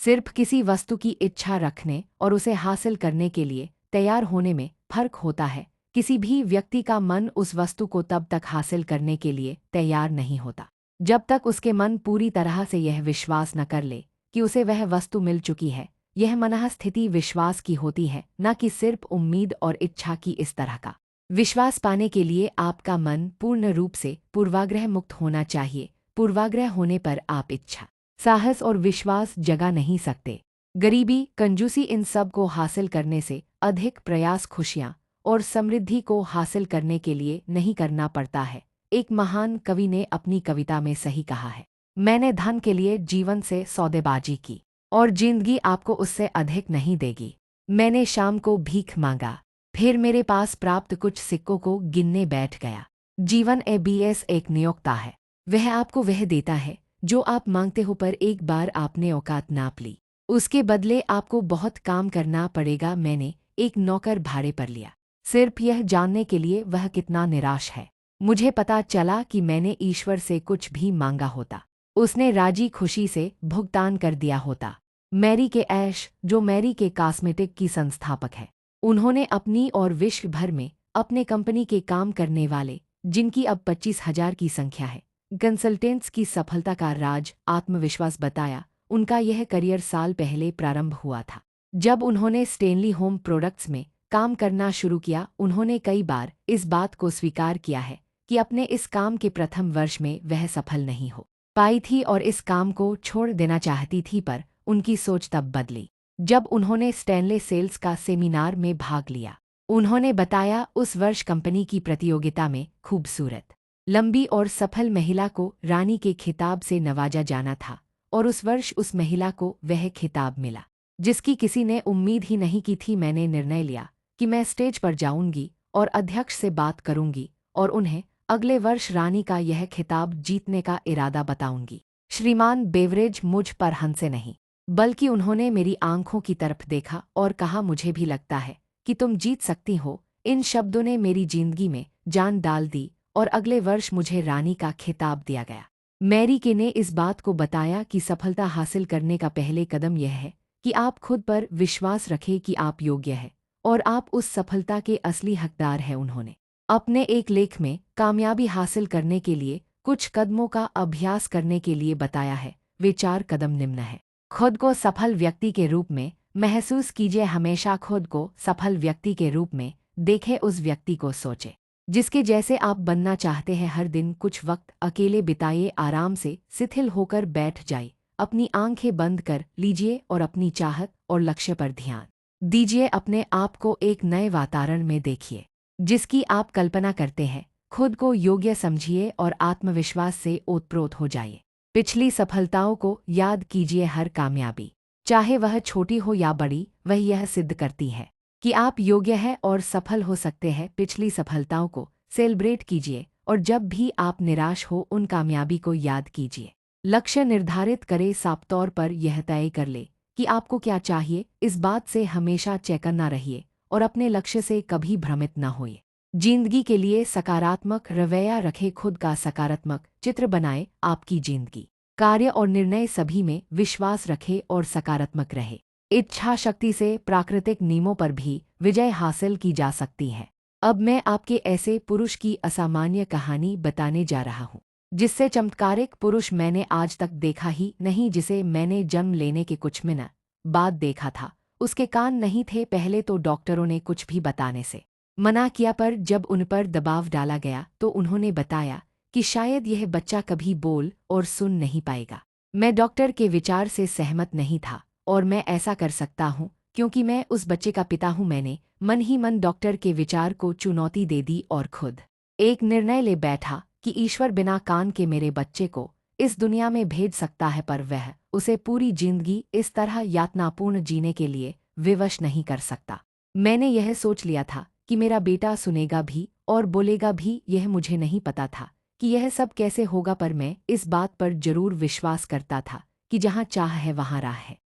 सिर्फ किसी वस्तु की इच्छा रखने और उसे हासिल करने के लिए तैयार होने में फर्क होता है। किसी भी व्यक्ति का मन उस वस्तु को तब तक हासिल करने के लिए तैयार नहीं होता जब तक उसके मन पूरी तरह से यह विश्वास न कर ले कि उसे वह वस्तु मिल चुकी है। यह मनःस्थिति विश्वास की होती है, न कि सिर्फ उम्मीद और इच्छा की। इस तरह का विश्वास पाने के लिए आपका मन पूर्ण रूप से पूर्वाग्रह मुक्त होना चाहिए। पूर्वाग्रह होने पर आप इच्छा, साहस और विश्वास जगा नहीं सकते। गरीबी, कंजूसी, इन सब को हासिल करने से अधिक प्रयास खुशियाँ और समृद्धि को हासिल करने के लिए नहीं करना पड़ता है। एक महान कवि ने अपनी कविता में सही कहा है, मैंने धन के लिए जीवन से सौदेबाजी की और जिंदगी आपको उससे अधिक नहीं देगी। मैंने शाम को भीख मांगा, फिर मेरे पास प्राप्त कुछ सिक्कों को गिनने बैठ गया। जीवन एबीएस एक नियोक्ता है। वह आपको वह देता है जो आप मांगते हो, पर एक बार आपने औकात नाप ली, उसके बदले आपको बहुत काम करना पड़ेगा। मैंने एक नौकर भाड़े पर लिया, सिर्फ यह जानने के लिए वह कितना निराश है। मुझे पता चला कि मैंने ईश्वर से कुछ भी मांगा होता, उसने राजी खुशी से भुगतान कर दिया होता। मैरी के ऐश, जो मैरी के कॉस्मेटिक की संस्थापक है, उन्होंने अपनी और विश्व भर में अपने कंपनी के काम करने वाले, जिनकी अब 25,000 की संख्या है, कंसल्टेंट्स की सफलता का राज आत्मविश्वास बताया। उनका यह करियर साल पहले प्रारंभ हुआ था, जब उन्होंने स्टेनली होम प्रोडक्ट्स में काम करना शुरू किया। उन्होंने कई बार इस बात को स्वीकार किया है कि अपने इस काम के प्रथम वर्ष में वह सफल नहीं हो पाई थी और इस काम को छोड़ देना चाहती थी, पर उनकी सोच तब बदली जब उन्होंने स्टैनले सेल्स का सेमिनार में भाग लिया। उन्होंने बताया, उस वर्ष कंपनी की प्रतियोगिता में खूबसूरत, लंबी और सफल महिला को रानी के खिताब से नवाजा जाना था, और उस वर्ष उस महिला को वह खिताब मिला जिसकी किसी ने उम्मीद ही नहीं की थी। मैंने निर्णय लिया कि मैं स्टेज पर जाऊंगी और अध्यक्ष से बात करूंगी और उन्हें अगले वर्ष रानी का यह खिताब जीतने का इरादा बताऊंगी। श्रीमान बेवरेज मुझ पर हंसे नहीं, बल्कि उन्होंने मेरी आंखों की तरफ देखा और कहा, मुझे भी लगता है कि तुम जीत सकती हो। इन शब्दों ने मेरी जिंदगी में जान डाल दी और अगले वर्ष मुझे रानी का खिताब दिया गया। मैरी के ने इस बात को बताया कि सफलता हासिल करने का पहले कदम यह है कि आप खुद पर विश्वास रखें कि आप योग्य हैं और आप उस सफलता के असली हकदार हैं। उन्होंने अपने एक लेख में कामयाबी हासिल करने के लिए कुछ कदमों का अभ्यास करने के लिए बताया है। वे 4 कदम निम्न हैं। खुद को सफल व्यक्ति के रूप में महसूस कीजिए। हमेशा खुद को सफल व्यक्ति के रूप में देखें। उस व्यक्ति को सोचें जिसके जैसे आप बनना चाहते हैं। हर दिन कुछ वक्त अकेले बिताइए, आराम से शिथिल होकर बैठ जाइए, अपनी आंखें बंद कर लीजिए और अपनी चाहत और लक्ष्य पर ध्यान दीजिए। अपने आप को एक नए वातावरण में देखिए जिसकी आप कल्पना करते हैं। खुद को योग्य समझिए और आत्मविश्वास से ओतप्रोत हो जाइए। पिछली सफलताओं को याद कीजिए। हर कामयाबी, चाहे वह छोटी हो या बड़ी, वह यह सिद्ध करती है कि आप योग्य हैं और सफल हो सकते हैं। पिछली सफलताओं को सेलिब्रेट कीजिए और जब भी आप निराश हो, उन कामयाबी को याद कीजिए। लक्ष्य निर्धारित करें। साफ तौर पर यह तय कर ले कि आपको क्या चाहिए। इस बात से हमेशा चौकन्ना रहिए और अपने लक्ष्य से कभी भ्रमित न होइए। जिंदगी के लिए सकारात्मक रवैया रखें। खुद का सकारात्मक चित्र बनाएं। आपकी जिंदगी, कार्य और निर्णय सभी में विश्वास रखें और सकारात्मक रहे। इच्छा शक्ति से प्राकृतिक नियमों पर भी विजय हासिल की जा सकती है। अब मैं आपके ऐसे पुरुष की असामान्य कहानी बताने जा रहा हूँ जिससे चमत्कारिक पुरुष मैंने आज तक देखा ही नहीं, जिसे मैंने जन्म लेने के कुछ मिनट बाद देखा था। उसके कान नहीं थे। पहले तो डॉक्टरों ने कुछ भी बताने से मना किया, पर जब उन पर दबाव डाला गया तो उन्होंने बताया कि शायद यह बच्चा कभी बोल और सुन नहीं पाएगा। मैं डॉक्टर के विचार से सहमत नहीं था और मैं ऐसा कर सकता हूँ क्योंकि मैं उस बच्चे का पिता हूँ। मैंने मन ही मन डॉक्टर के विचार को चुनौती दे दी और खुद एक निर्णय ले बैठा कि ईश्वर बिना कान के मेरे बच्चे को इस दुनिया में भेज सकता है, पर वह उसे पूरी जिंदगी इस तरह यातनापूर्ण जीने के लिए विवश नहीं कर सकता। मैंने यह सोच लिया था कि मेरा बेटा सुनेगा भी और बोलेगा भी। यह मुझे नहीं पता था कि यह सब कैसे होगा, पर मैं इस बात पर जरूर विश्वास करता था कि जहाँ चाह है वहाँ राह है।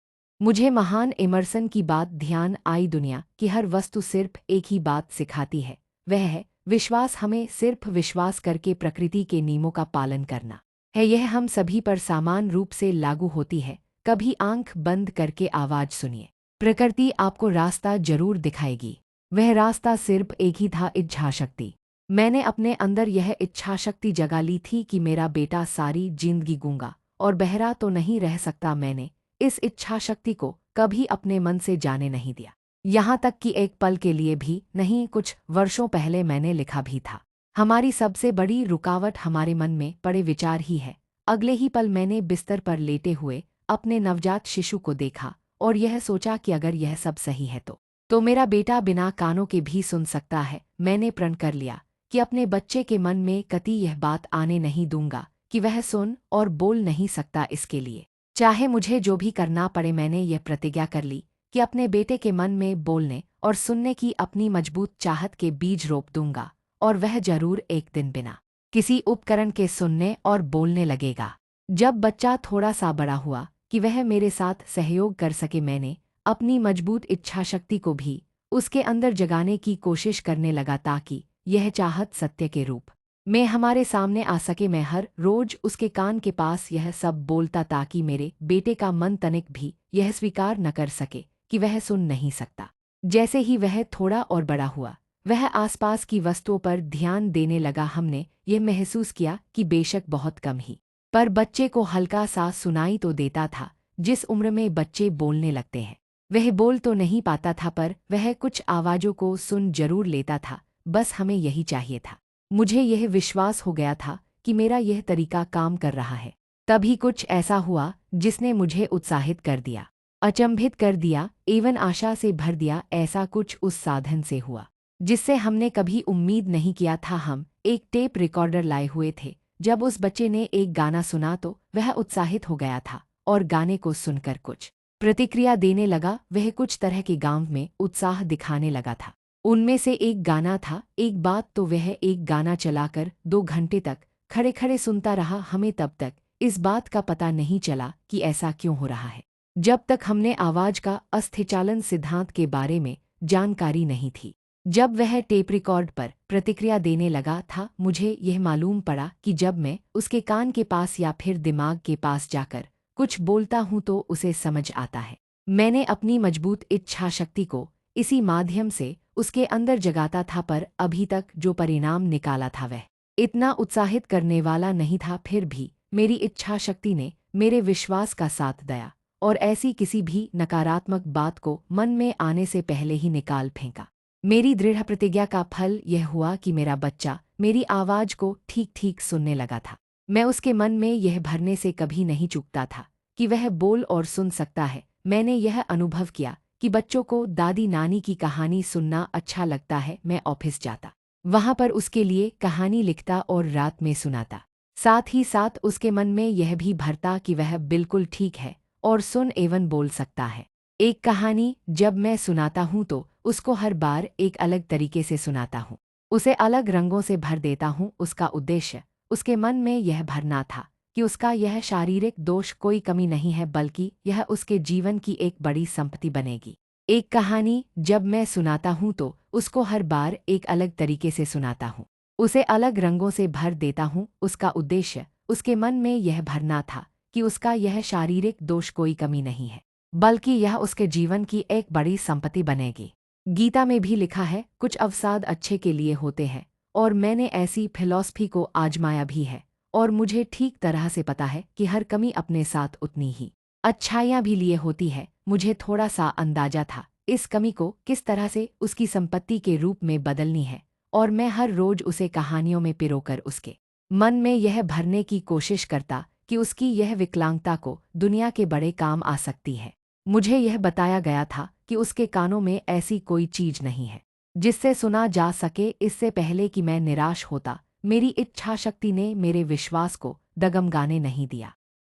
मुझे महान एमर्सन की बात ध्यान आई, दुनिया की हर वस्तु सिर्फ एक ही बात सिखाती है, वह है विश्वास। हमें सिर्फ विश्वास करके प्रकृति के नियमों का पालन करना है। यह हम सभी पर समान रूप से लागू होती है। कभी आंख बंद करके आवाज सुनिए, प्रकृति आपको रास्ता जरूर दिखाएगी। वह रास्ता सिर्फ एक ही था, इच्छा शक्ति। मैंने अपने अंदर यह इच्छा शक्ति जगा ली थी कि मेरा बेटा सारी जिंदगी गूंगा और बहरा तो नहीं रह सकता। मैंने इस इच्छा शक्ति को कभी अपने मन से जाने नहीं दिया, यहाँ तक कि एक पल के लिए भी नहीं। कुछ वर्षों पहले मैंने लिखा भी था, हमारी सबसे बड़ी रुकावट हमारे मन में पड़े विचार ही है। अगले ही पल मैंने बिस्तर पर लेटे हुए अपने नवजात शिशु को देखा और यह सोचा कि अगर यह सब सही है तो मेरा बेटा बिना कानों के भी सुन सकता है। मैंने प्रण कर लिया कि अपने बच्चे के मन में कभी यह बात आने नहीं दूंगा कि वह सुन और बोल नहीं सकता। इसके लिए चाहे मुझे जो भी करना पड़े। मैंने यह प्रतिज्ञा कर ली कि अपने बेटे के मन में बोलने और सुनने की अपनी मजबूत चाहत के बीज रोप दूंगा, और वह जरूर एक दिन बिना किसी उपकरण के सुनने और बोलने लगेगा। जब बच्चा थोड़ा सा बड़ा हुआ कि वह मेरे साथ सहयोग कर सके, मैंने अपनी मजबूत इच्छाशक्ति को भी उसके अंदर जगाने की कोशिश करने लगा, ताकि यह चाहत सत्य के रूप में हमारे सामने आ सके। मैं हर रोज उसके कान के पास यह सब बोलता, ताकि मेरे बेटे का मन तनिक भी यह स्वीकार न कर सके कि वह सुन नहीं सकता। जैसे ही वह थोड़ा और बड़ा हुआ, वह आसपास की वस्तुओं पर ध्यान देने लगा। हमने यह महसूस किया कि बेशक बहुत कम ही, पर बच्चे को हल्का सा सुनाई तो देता था। जिस उम्र में बच्चे बोलने लगते हैं, वह बोल तो नहीं पाता था, पर वह कुछ आवाज़ों को सुन जरूर लेता था। बस हमें यही चाहिए था। मुझे यह विश्वास हो गया था कि मेरा यह तरीका काम कर रहा है। तभी कुछ ऐसा हुआ जिसने मुझे उत्साहित कर दिया, अचंभित कर दिया, एवं आशा से भर दिया। ऐसा कुछ उस साधन से हुआ जिससे हमने कभी उम्मीद नहीं किया था। हम एक टेप रिकॉर्डर लाए हुए थे। जब उस बच्चे ने एक गाना सुना तो वह उत्साहित हो गया था और गाने को सुनकर कुछ प्रतिक्रिया देने लगा। वह कुछ तरह के गांव में उत्साह दिखाने लगा था। उनमें से एक गाना था। एक बात तो वह एक गाना चलाकर 2 घंटे तक खड़े खड़े सुनता रहा। हमें तब तक इस बात का पता नहीं चला कि ऐसा क्यों हो रहा है, जब तक हमने आवाज का अस्थिचालन सिद्धांत के बारे में जानकारी नहीं थी। जब वह टेप रिकॉर्ड पर प्रतिक्रिया देने लगा था, मुझे यह मालूम पड़ा कि जब मैं उसके कान के पास या फिर दिमाग के पास जाकर कुछ बोलता हूं तो उसे समझ आता है। मैंने अपनी मजबूत इच्छा शक्ति को इसी माध्यम से उसके अंदर जगाता था, पर अभी तक जो परिणाम निकाला था वह इतना उत्साहित करने वाला नहीं था। फिर भी मेरी इच्छा शक्ति ने मेरे विश्वास का साथ दिया और ऐसी किसी भी नकारात्मक बात को मन में आने से पहले ही निकाल फेंका। मेरी दृढ़ प्रतिज्ञा का फल यह हुआ कि मेरा बच्चा मेरी आवाज को ठीक ठीक सुनने लगा था। मैं उसके मन में यह भरने से कभी नहीं चूकता था कि वह बोल और सुन सकता है। मैंने यह अनुभव किया कि बच्चों को दादी नानी की कहानी सुनना अच्छा लगता है। मैं ऑफिस जाता, वहां पर उसके लिए कहानी लिखता और रात में सुनाता। साथ ही साथ उसके मन में यह भी भरता कि वह बिल्कुल ठीक है और सुन एवं बोल सकता है। एक कहानी जब मैं सुनाता हूँ तो उसको हर बार एक अलग तरीके से सुनाता हूँ, उसे अलग रंगों से भर देता हूँ। उसका उद्देश्य उसके मन में यह भरना था कि उसका यह शारीरिक दोष कोई कमी नहीं है, बल्कि यह उसके जीवन की एक बड़ी संपत्ति बनेगी। एक कहानी जब मैं सुनाता हूँ तो उसको हर बार एक अलग तरीके से सुनाता हूँ, उसे अलग रंगों से भर देता हूँ। उसका उद्देश्य उसके मन में यह भरना था कि उसका यह शारीरिक दोष कोई कमी नहीं है, बल्कि यह उसके जीवन की एक बड़ी संपत्ति बनेगी। गीता में भी लिखा है, कुछ अवसाद अच्छे के लिए होते हैं, और मैंने ऐसी फिलॉसफी को आजमाया भी है और मुझे ठीक तरह से पता है कि हर कमी अपने साथ उतनी ही अच्छाइयाँ भी लिए होती है। मुझे थोड़ा सा अंदाजा था इस कमी को किस तरह से उसकी संपत्ति के रूप में बदलनी है, और मैं हर रोज उसे कहानियों में पिरोकर उसके मन में यह भरने की कोशिश करता कि उसकी यह विकलांगता को दुनिया के बड़े काम आ सकती है। मुझे यह बताया गया था कि उसके कानों में ऐसी कोई चीज नहीं है जिससे सुना जा सके। इससे पहले कि मैं निराश होता, मेरी इच्छा शक्ति ने मेरे विश्वास को डगमगाने नहीं दिया।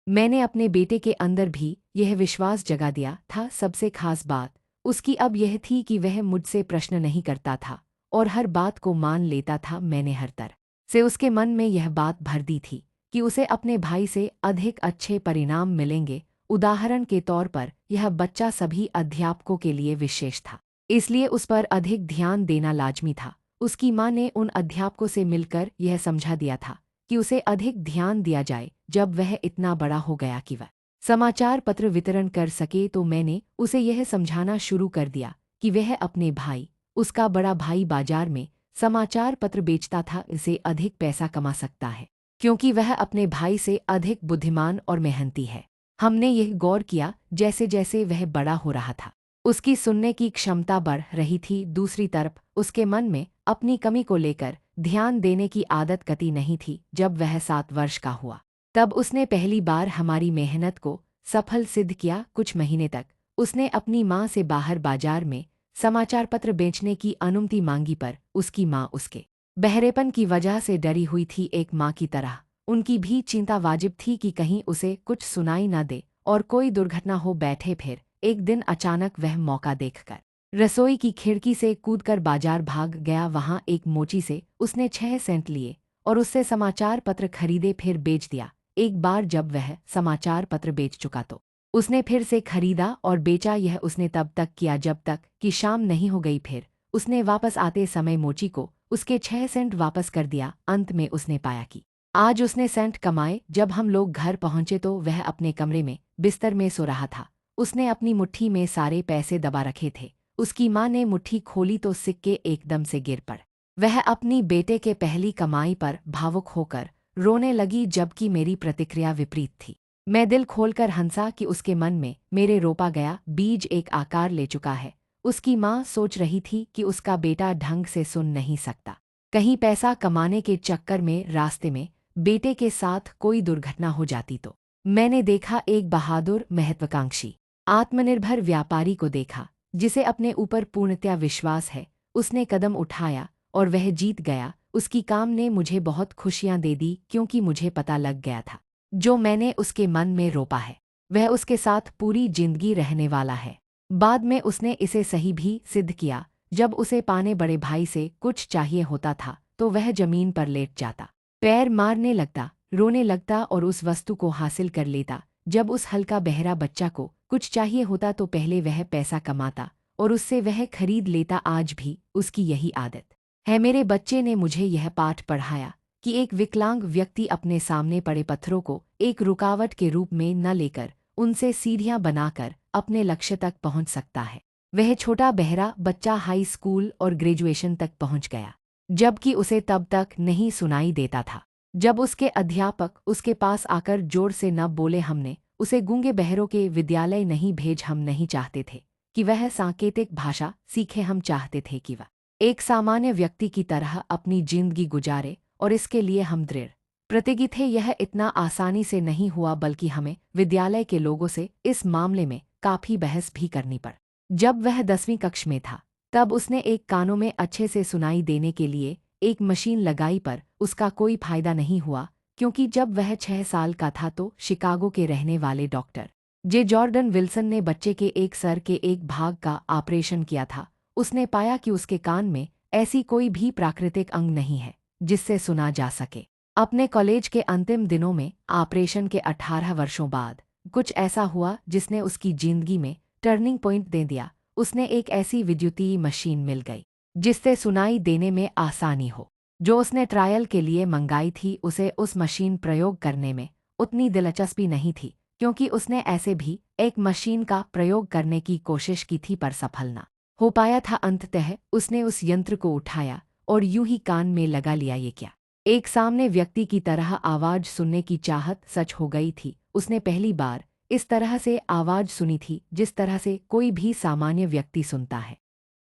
मैंने अपने बेटे के अंदर भी यह विश्वास जगा दिया था। सबसे खास बात उसकी अब यह थी कि वह मुझसे प्रश्न नहीं करता था और हर बात को मान लेता था। मैंने हर तरह से उसके मन में यह बात भर दी थी कि उसे अपने भाई से अधिक अच्छे परिणाम मिलेंगे। उदाहरण के तौर पर यह बच्चा सभी अध्यापकों के लिए विशेष था, इसलिए उस पर अधिक ध्यान देना लाजमी था। उसकी माँ ने उन अध्यापकों से मिलकर यह समझा दिया था कि उसे अधिक ध्यान दिया जाए जब वह इतना बड़ा हो गया कि वह समाचार पत्र वितरण कर सके। तो मैंने उसे यह समझाना शुरू कर दिया कि वह अपने भाई, उसका बड़ा भाई बाजार में समाचार पत्र बेचता था, इसे अधिक पैसा कमा सकता है क्योंकि वह अपने भाई से अधिक बुद्धिमान और मेहनती है। हमने यह गौर किया जैसे जैसे वह बड़ा हो रहा था, उसकी सुनने की क्षमता बढ़ रही थी। दूसरी तरफ उसके मन में अपनी कमी को लेकर ध्यान देने की आदत कती नहीं थी। जब वह 7 वर्ष का हुआ तब उसने पहली बार हमारी मेहनत को सफल सिद्ध किया। कुछ महीने तक उसने अपनी माँ से बाहर बाजार में समाचार पत्र बेचने की अनुमति मांगी, पर उसकी माँ उसके बहरेपन की वजह से डरी हुई थी। एक माँ की तरह उनकी भी चिंता वाजिब थी कि कहीं उसे कुछ सुनाई न दे और कोई दुर्घटना हो बैठे। फिर एक दिन अचानक वह मौका देखकर रसोई की खिड़की से कूदकर बाजार भाग गया। वहां एक मोची से उसने 6 सेंट लिए और उससे समाचार पत्र खरीदे, फिर बेच दिया। एक बार जब वह समाचार पत्र बेच चुका तो उसने फिर से खरीदा और बेचा। यह उसने तब तक किया जब तक कि शाम नहीं हो गई। फिर उसने वापस आते समय मोची को उसके 6 सेंट वापस कर दिया। अंत में उसने पाया कि आज उसने सेंट कमाए। जब हम लोग घर पहुंचे तो वह अपने कमरे में बिस्तर में सो रहा था। उसने अपनी मुट्ठी में सारे पैसे दबा रखे थे। उसकी माँ ने मुट्ठी खोली तो सिक्के एकदम से गिर पड़। वह अपनी बेटे के पहली कमाई पर भावुक होकर रोने लगी, जबकि मेरी प्रतिक्रिया विपरीत थी। मैं दिल खोलकर हंसा कि उसके मन में मेरे रोपा गया बीज एक आकार ले चुका है। उसकी माँ सोच रही थी कि उसका बेटा ढंग से सुन नहीं सकता। कहीं पैसा कमाने के चक्कर में रास्ते में बेटे के साथ कोई दुर्घटना हो जाती तो। मैंने देखा एक बहादुर, महत्वाकांक्षी, आत्मनिर्भर व्यापारी को देखा जिसे अपने ऊपर पूर्णतया विश्वास है। उसने कदम उठाया और वह जीत गया। उसकी काम ने मुझे बहुत खुशियां दे दी, क्योंकि मुझे पता लग गया था जो मैंने उसके मन में रोपा है वह उसके साथ पूरी जिंदगी रहने वाला है। बाद में उसने इसे सही भी सिद्ध किया। जब उसे पाने बड़े भाई से कुछ चाहिए होता था तो वह जमीन पर लेट जाता, पैर मारने लगता, रोने लगता और उस वस्तु को हासिल कर लेता। जब उस हल्का बहरा बच्चा को कुछ चाहिए होता तो पहले वह पैसा कमाता और उससे वह खरीद लेता। आज भी उसकी यही आदत है। मेरे बच्चे ने मुझे यह पाठ पढ़ाया कि एक विकलांग व्यक्ति अपने सामने पड़े पत्थरों को एक रुकावट के रूप में न लेकर उनसे सीढ़ियां बनाकर अपने लक्ष्य तक पहुंच सकता है। वह छोटा बहरा बच्चा हाई स्कूल और ग्रेजुएशन तक पहुंच गया, जबकि उसे तब तक नहीं सुनाई देता था। जब उसके अध्यापक उसके पास आकर जोर से न बोले, हमने उसे गूंगे बहरों के विद्यालय नहीं भेज। हम नहीं चाहते थे कि वह सांकेतिक भाषा सीखे, हम चाहते थे कि वह एक सामान्य व्यक्ति की तरह अपनी जिंदगी गुजारे, और इसके लिए हम दृढ़ प्रतिज्ञ थे। यह इतना आसानी से नहीं हुआ, बल्कि हमें विद्यालय के लोगों से इस मामले में काफ़ी बहस भी करनी पड़। जब वह 10वीं कक्षा में था तब उसने एक कानों में अच्छे से सुनाई देने के लिए एक मशीन लगाई, पर उसका कोई फायदा नहीं हुआ, क्योंकि जब वह 6 साल का था तो शिकागो के रहने वाले डॉक्टर जे जॉर्डन विल्सन ने बच्चे के एक सर के एक भाग का ऑपरेशन किया था। उसने पाया कि उसके कान में ऐसी कोई भी प्राकृतिक अंग नहीं है जिससे सुना जा सके। अपने कॉलेज के अंतिम दिनों में ऑपरेशन के 18 वर्षों बाद कुछ ऐसा हुआ जिसने उसकी जिंदगी में टर्निंग पॉइंट दे दिया। उसने एक ऐसी विद्युतीय मशीन मिल गई जिससे सुनाई देने में आसानी हो। जो उसने ट्रायल के लिए मंगाई थी, उसे उस मशीन प्रयोग करने में उतनी दिलचस्पी नहीं थी, क्योंकि उसने ऐसे भी एक मशीन का प्रयोग करने की कोशिश की थी पर सफल न हो पाया था। अंततः उसने उस यंत्र को उठाया और यूं ही कान में लगा लिया। ये क्या एक सामने व्यक्ति की तरह आवाज सुनने की चाहत सच हो गई थी। उसने पहली बार इस तरह से आवाज सुनी थी जिस तरह से कोई भी सामान्य व्यक्ति सुनता है।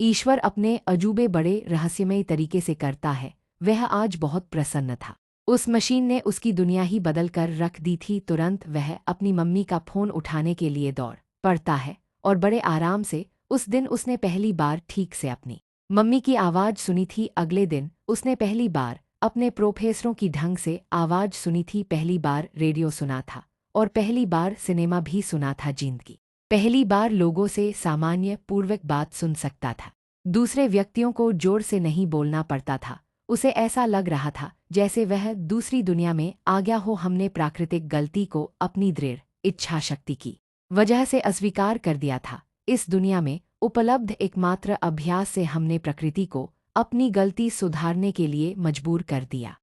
ईश्वर अपने अजूबे बड़े रहस्यमय तरीके से करता है। वह आज बहुत प्रसन्न था। उस मशीन ने उसकी दुनिया ही बदल कर रख दी थी। तुरंत वह अपनी मम्मी का फोन उठाने के लिए दौड़ पड़ता है और बड़े आराम से उस दिन उसने पहली बार ठीक से अपनी मम्मी की आवाज सुनी थी। अगले दिन उसने पहली बार अपने प्रोफेसरों की ढंग से आवाज सुनी थी। पहली बार रेडियो सुना था और पहली बार सिनेमा भी सुना था। जिंदगी पहली बार लोगों से सामान्य पूर्वक बात सुन सकता था। दूसरे व्यक्तियों को जोर से नहीं बोलना पड़ता था। उसे ऐसा लग रहा था जैसे वह दूसरी दुनिया में आ गया हो। हमने प्राकृतिक गलती को अपनी दृढ़ इच्छा शक्ति की वजह से अस्वीकार कर दिया था। इस दुनिया में उपलब्ध एकमात्र अभ्यास से हमने प्रकृति को अपनी गलती सुधारने के लिए मजबूर कर दिया।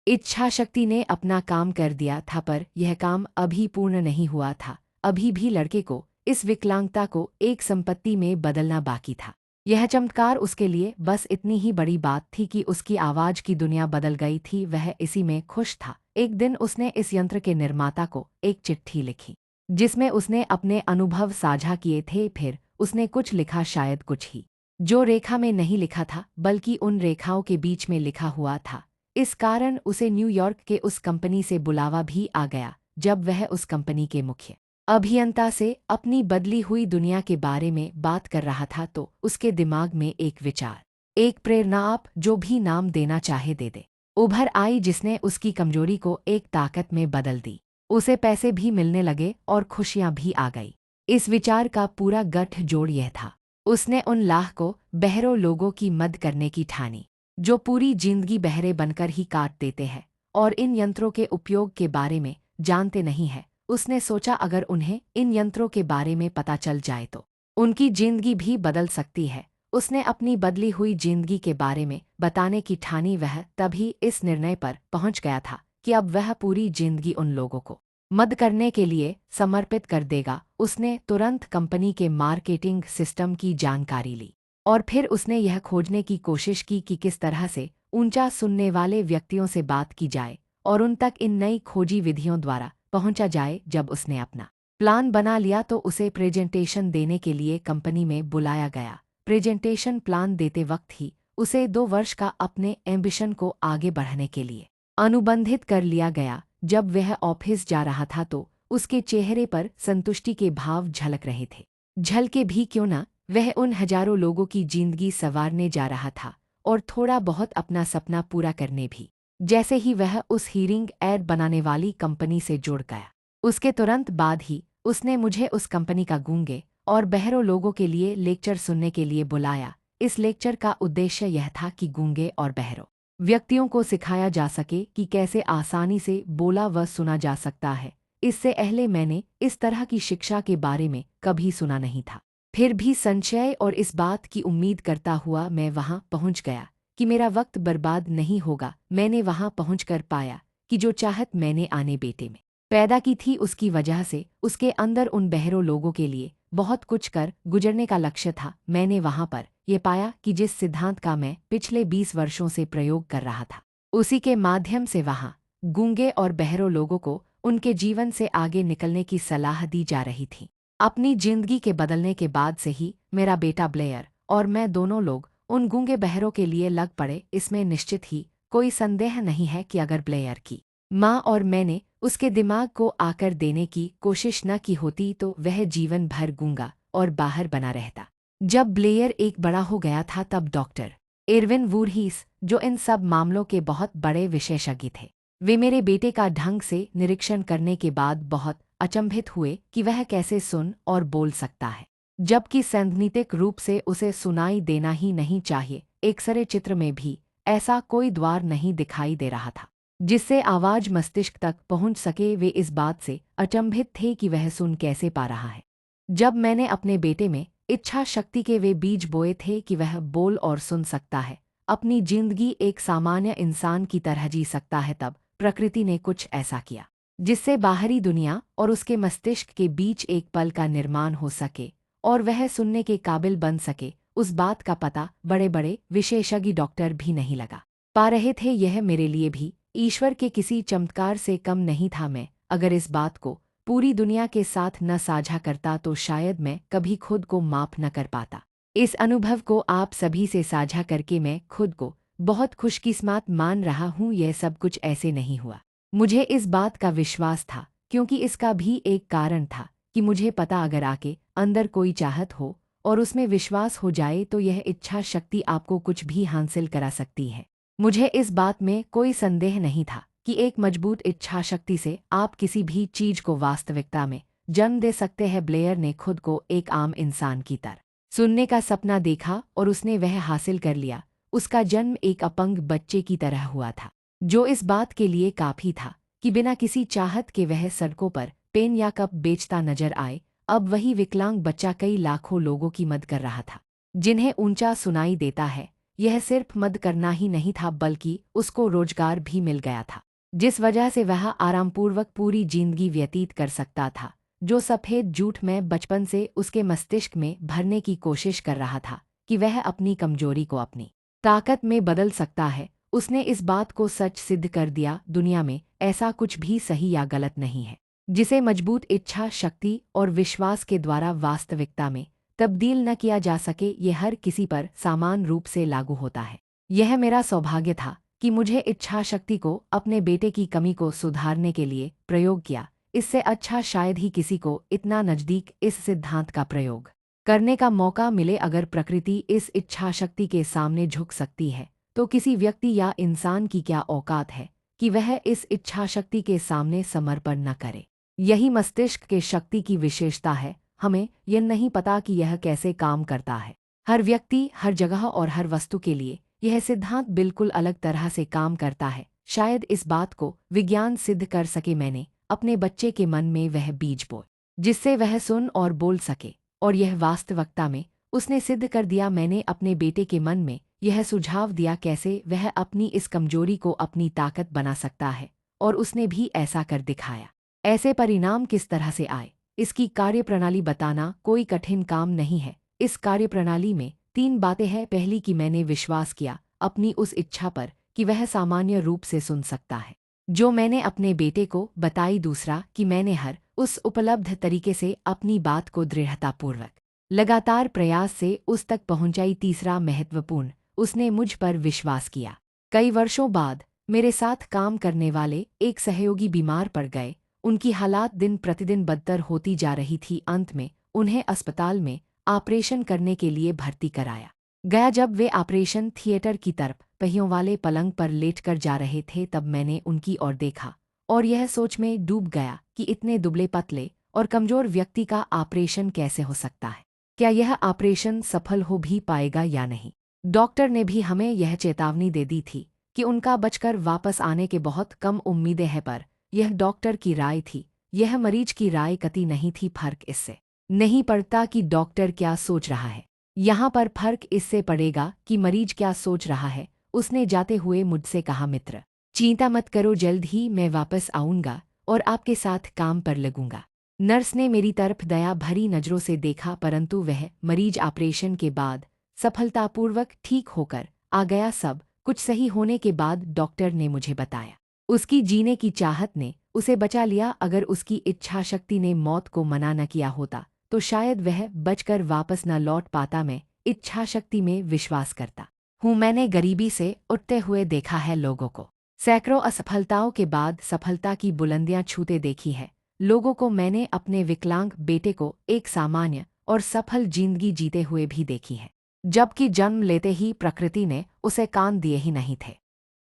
इच्छा शक्ति ने अपना काम कर दिया था, पर यह काम अभी पूर्ण नहीं हुआ था। अभी भी लड़के को इस विकलांगता को एक संपत्ति में बदलना बाकी था। यह चमत्कार उसके लिए बस इतनी ही बड़ी बात थी कि उसकी आवाज की दुनिया बदल गई थी। वह इसी में खुश था। एक दिन उसने इस यंत्र के निर्माता को एक चिट्ठी लिखी जिसमें उसने अपने अनुभव साझा किए थे। फिर उसने कुछ लिखा, शायद कुछ ही जो रेखा में नहीं लिखा था बल्कि उन रेखाओं के बीच में लिखा हुआ था। इस कारण उसे न्यूयॉर्क के उस कंपनी से बुलावा भी आ गया। जब वह उस कंपनी के मुख्य अभियंता से अपनी बदली हुई दुनिया के बारे में बात कर रहा था तो उसके दिमाग में एक विचार, एक प्रेरणा, आप जो भी नाम देना चाहे दे दे, उभर आई, जिसने उसकी कमजोरी को एक ताकत में बदल दी। उसे पैसे भी मिलने लगे और खुशियां भी आ गई। इस विचार का पूरा गठजोड़ यह था। उसने उन लाखों बहरों लोगों की मदद करने की ठानी जो पूरी जिंदगी बहरे बनकर ही काट देते हैं और इन यंत्रों के उपयोग के बारे में जानते नहीं है। उसने सोचा अगर उन्हें इन यंत्रों के बारे में पता चल जाए तो उनकी जिंदगी भी बदल सकती है। उसने अपनी बदली हुई जिंदगी के बारे में बताने की ठानी। वह तभी इस निर्णय पर पहुंच गया था कि अब वह पूरी जिंदगी उन लोगों को मदद करने के लिए समर्पित कर देगा। उसने तुरंत कंपनी के मार्केटिंग सिस्टम की जानकारी ली और फिर उसने यह खोजने की कोशिश की कि किस तरह से ऊंचा सुनने वाले व्यक्तियों से बात की जाए और उन तक इन नई खोजी विधियों द्वारा पहुंचा जाए। जब उसने अपना प्लान बना लिया तो उसे प्रेजेंटेशन देने के लिए कंपनी में बुलाया गया। प्रेजेंटेशन प्लान देते वक्त ही उसे 2 वर्ष का अपने एम्बिशन को आगे बढ़ाने के लिए अनुबंधित कर लिया गया। जब वह ऑफिस जा रहा था तो उसके चेहरे पर संतुष्टि के भाव झलक रहे थे। झलके भी क्यों ना, वह उन हजारों लोगों की जिंदगी संवारने जा रहा था और थोड़ा बहुत अपना सपना पूरा करने भी। जैसे ही वह उस हीरिंग एड बनाने वाली कंपनी से जुड़ गया, उसके तुरंत बाद ही उसने मुझे उस कंपनी का गूंगे और बहरों लोगों के लिए लेक्चर सुनने के लिए बुलाया। इस लेक्चर का उद्देश्य यह था कि गूंगे और बहरों व्यक्तियों को सिखाया जा सके कि कैसे आसानी से बोला व सुना जा सकता है। इससे पहले मैंने इस तरह की शिक्षा के बारे में कभी सुना नहीं था। फिर भी संशय और इस बात की उम्मीद करता हुआ मैं वहां पहुंच गया कि मेरा वक्त बर्बाद नहीं होगा। मैंने वहां पहुंचकर पाया कि जो चाहत मैंने आने बेटे में पैदा की थी उसकी वजह से उसके अंदर उन बहरों लोगों के लिए बहुत कुछ कर गुजरने का लक्ष्य था। मैंने वहां पर यह पाया कि जिस सिद्धांत का मैं पिछले 20 वर्षों से प्रयोग कर रहा था उसी के माध्यम से वहां गूंगे और बहरों लोगों को उनके जीवन से आगे निकलने की सलाह दी जा रही थी। अपनी जिंदगी के बदलने के बाद से ही मेरा बेटा ब्लेयर और मैं दोनों लोग उन गूंगे बहरों के लिए लग पड़े। इसमें निश्चित ही कोई संदेह नहीं है कि अगर ब्लेयर की माँ और मैंने उसके दिमाग को आकर देने की कोशिश न की होती तो वह जीवन भर गूंगा और बाहर बना रहता। जब ब्लेयर एक बड़ा हो गया था तब डॉक्टर एरविन वूरहीस, जो इन सब मामलों के बहुत बड़े विशेषज्ञ थे, वे मेरे बेटे का ढंग से निरीक्षण करने के बाद बहुत अचंभित हुए कि वह कैसे सुन और बोल सकता है जबकि सैद्धांतिक रूप से उसे सुनाई देना ही नहीं चाहिए। एक्सरे चित्र में भी ऐसा कोई द्वार नहीं दिखाई दे रहा था जिससे आवाज मस्तिष्क तक पहुंच सके। वे इस बात से अचंभित थे कि वह सुन कैसे पा रहा है। जब मैंने अपने बेटे में इच्छा शक्ति के वे बीज बोए थे कि वह बोल और सुन सकता है, अपनी जिंदगी एक सामान्य इंसान की तरह जी सकता है, तब प्रकृति ने कुछ ऐसा किया जिससे बाहरी दुनिया और उसके मस्तिष्क के बीच एक पल का निर्माण हो सके और वह सुनने के काबिल बन सके। उस बात का पता बड़े बड़े विशेषज्ञ डॉक्टर भी नहीं लगा पा रहे थे। यह मेरे लिए भी ईश्वर के किसी चमत्कार से कम नहीं था। मैं अगर इस बात को पूरी दुनिया के साथ न साझा करता तो शायद मैं कभी खुद को माफ न कर पाता। इस अनुभव को आप सभी से साझा करके मैं खुद को बहुत खुशकिस्मत मान रहा हूँ। यह सब कुछ ऐसे नहीं हुआ, मुझे इस बात का विश्वास था, क्योंकि इसका भी एक कारण था कि मुझे पता अगर आके अंदर कोई चाहत हो और उसमें विश्वास हो जाए तो यह इच्छा शक्ति आपको कुछ भी हासिल करा सकती है। मुझे इस बात में कोई संदेह नहीं था कि एक मजबूत इच्छा शक्ति से आप किसी भी चीज को वास्तविकता में जन्म दे सकते हैं। ब्लेयर ने खुद को एक आम इंसान की तरह सुनने का सपना देखा और उसने वह हासिल कर लिया। उसका जन्म एक अपंग बच्चे की तरह हुआ था, जो इस बात के लिए काफी था कि बिना किसी चाहत के वह सड़कों पर पेन या कप बेचता नजर आए। अब वही विकलांग बच्चा कई लाखों लोगों की मदद कर रहा था जिन्हें ऊंचा सुनाई देता है। यह सिर्फ मदद करना ही नहीं था बल्कि उसको रोजगार भी मिल गया था, जिस वजह से वह आरामपूर्वक पूरी जिंदगी व्यतीत कर सकता था। जो सफ़ेद झूठ मैं बचपन से उसके मस्तिष्क में भरने की कोशिश कर रहा था कि वह अपनी कमजोरी को अपनी ताकत में बदल सकता है, उसने इस बात को सच सिद्ध कर दिया। दुनिया में ऐसा कुछ भी सही या गलत नहीं है जिसे मजबूत इच्छा शक्ति और विश्वास के द्वारा वास्तविकता में तब्दील न किया जा सके। यह हर किसी पर समान रूप से लागू होता है। यह मेरा सौभाग्य था कि मुझे इच्छा शक्ति को अपने बेटे की कमी को सुधारने के लिए प्रयोग किया। इससे अच्छा शायद ही किसी को इतना नज़दीक इस सिद्धांत का प्रयोग करने का मौका मिले। अगर प्रकृति इस इच्छा शक्ति के सामने झुक सकती है तो किसी व्यक्ति या इंसान की क्या औकात है कि वह इस इच्छा शक्ति के सामने समर्पण न करे। यही मस्तिष्क के शक्ति की विशेषता है। हमें यह नहीं पता कि यह कैसे काम करता है। हर व्यक्ति, हर जगह और हर वस्तु के लिए यह सिद्धांत बिल्कुल अलग तरह से काम करता है। शायद इस बात को विज्ञान सिद्ध कर सके। मैंने अपने बच्चे के मन में वह बीज बोए जिससे वह सुन और बोल सके, और यह वास्तविकता में उसने सिद्ध कर दिया। मैंने अपने बेटे के मन में यह सुझाव दिया कैसे वह अपनी इस कमजोरी को अपनी ताकत बना सकता है, और उसने भी ऐसा कर दिखाया। ऐसे परिणाम किस तरह से आए, इसकी कार्यप्रणाली बताना कोई कठिन काम नहीं है। इस कार्यप्रणाली में 3 बातें हैं। पहली कि मैंने विश्वास किया अपनी उस इच्छा पर कि वह सामान्य रूप से सुन सकता है, जो मैंने अपने बेटे को बताई। दूसरा कि मैंने हर उस उपलब्ध तरीके से अपनी बात को दृढ़तापूर्वक लगातार प्रयास से उस तक पहुंचाई। तीसरा महत्वपूर्ण, उसने मुझ पर विश्वास किया। कई वर्षों बाद मेरे साथ काम करने वाले एक सहयोगी बीमार पड़ गए। उनकी हालात दिन प्रतिदिन बदतर होती जा रही थी। अंत में उन्हें अस्पताल में ऑपरेशन करने के लिए भर्ती कराया गया। जब वे ऑपरेशन थिएटर की तरफ पहियों वाले पलंग पर लेटकर जा रहे थे, तब मैंने उनकी ओर देखा और यह सोच में डूब गया कि इतने दुबले पतले और कमजोर व्यक्ति का ऑपरेशन कैसे हो सकता है। क्या यह ऑपरेशन सफल हो भी पाएगा या नहीं? डॉक्टर ने भी हमें यह चेतावनी दे दी थी कि उनका बचकर वापस आने के बहुत कम उम्मीदें हैं, पर यह डॉक्टर की राय थी, यह मरीज की राय कतई नहीं थी। फर्क इससे नहीं पड़ता कि डॉक्टर क्या सोच रहा है, यहाँ पर फर्क इससे पड़ेगा कि मरीज क्या सोच रहा है। उसने जाते हुए मुझसे कहा, मित्र, चिंता मत करो, जल्द ही मैं वापस आऊंगा और आपके साथ काम पर लगूंगा। नर्स ने मेरी तरफ दया भरी नज़रों से देखा, परंतु वह मरीज ऑपरेशन के बाद सफलतापूर्वक ठीक होकर आ गया। सब कुछ सही होने के बाद डॉक्टर ने मुझे बताया, उसकी जीने की चाहत ने उसे बचा लिया। अगर उसकी इच्छा शक्ति ने मौत को मना न किया होता तो शायद वह बचकर वापस न लौट पाता। मैं इच्छा शक्ति में विश्वास करता हूँ। मैंने गरीबी से उठते हुए देखा है लोगों को, सैकड़ों असफलताओं के बाद सफलता की बुलंदियां छूते देखी है। लोगों को मैंने अपने विकलांग बेटे को एक सामान्य और सफल जिंदगी जीते हुए भी देखी है, जबकि जन्म लेते ही प्रकृति ने उसे कान दिए ही नहीं थे।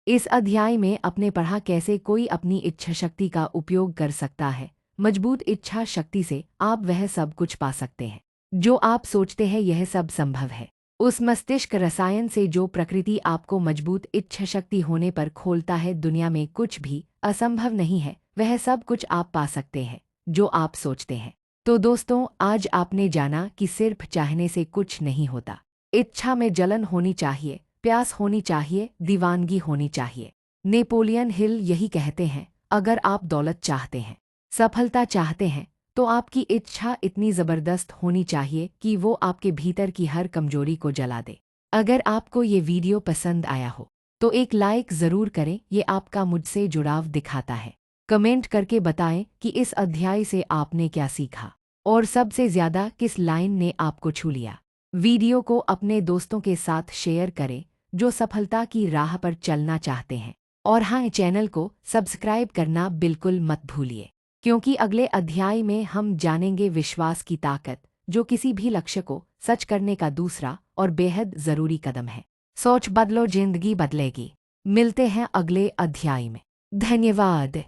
इस अध्याय में अपने पढ़ा कैसे कोई अपनी इच्छा शक्ति का उपयोग कर सकता है। मजबूत इच्छा शक्ति से आप वह सब कुछ पा सकते हैं जो आप सोचते हैं। यह सब संभव है उस मस्तिष्क रसायन से जो प्रकृति आपको मजबूत इच्छा शक्ति होने पर खोलता है। दुनिया में कुछ भी असंभव नहीं है, वह सब कुछ आप पा सकते हैं जो आप सोचते हैं। तो दोस्तों, आज आपने जाना कि सिर्फ चाहने से कुछ नहीं होता। इच्छा में जलन होनी चाहिए, प्यास होनी चाहिए, दीवानगी होनी चाहिए। नेपोलियन हिल यही कहते हैं, अगर आप दौलत चाहते हैं, सफलता चाहते हैं, तो आपकी इच्छा इतनी ज़बरदस्त होनी चाहिए कि वो आपके भीतर की हर कमजोरी को जला दे। अगर आपको ये वीडियो पसंद आया हो तो एक लाइक ज़रूर करें, ये आपका मुझसे जुड़ाव दिखाता है। कमेंट करके बताएं कि इस अध्याय से आपने क्या सीखा और सबसे ज़्यादा किस लाइन ने आपको छू लिया। वीडियो को अपने दोस्तों के साथ शेयर करें जो सफलता की राह पर चलना चाहते हैं। और हाँ, चैनल को सब्सक्राइब करना बिल्कुल मत भूलिए, क्योंकि अगले अध्याय में हम जानेंगे विश्वास की ताकत, जो किसी भी लक्ष्य को सच करने का दूसरा और बेहद ज़रूरी कदम है। सोच बदलो, जिंदगी बदलेगी। मिलते हैं अगले अध्याय में। धन्यवाद।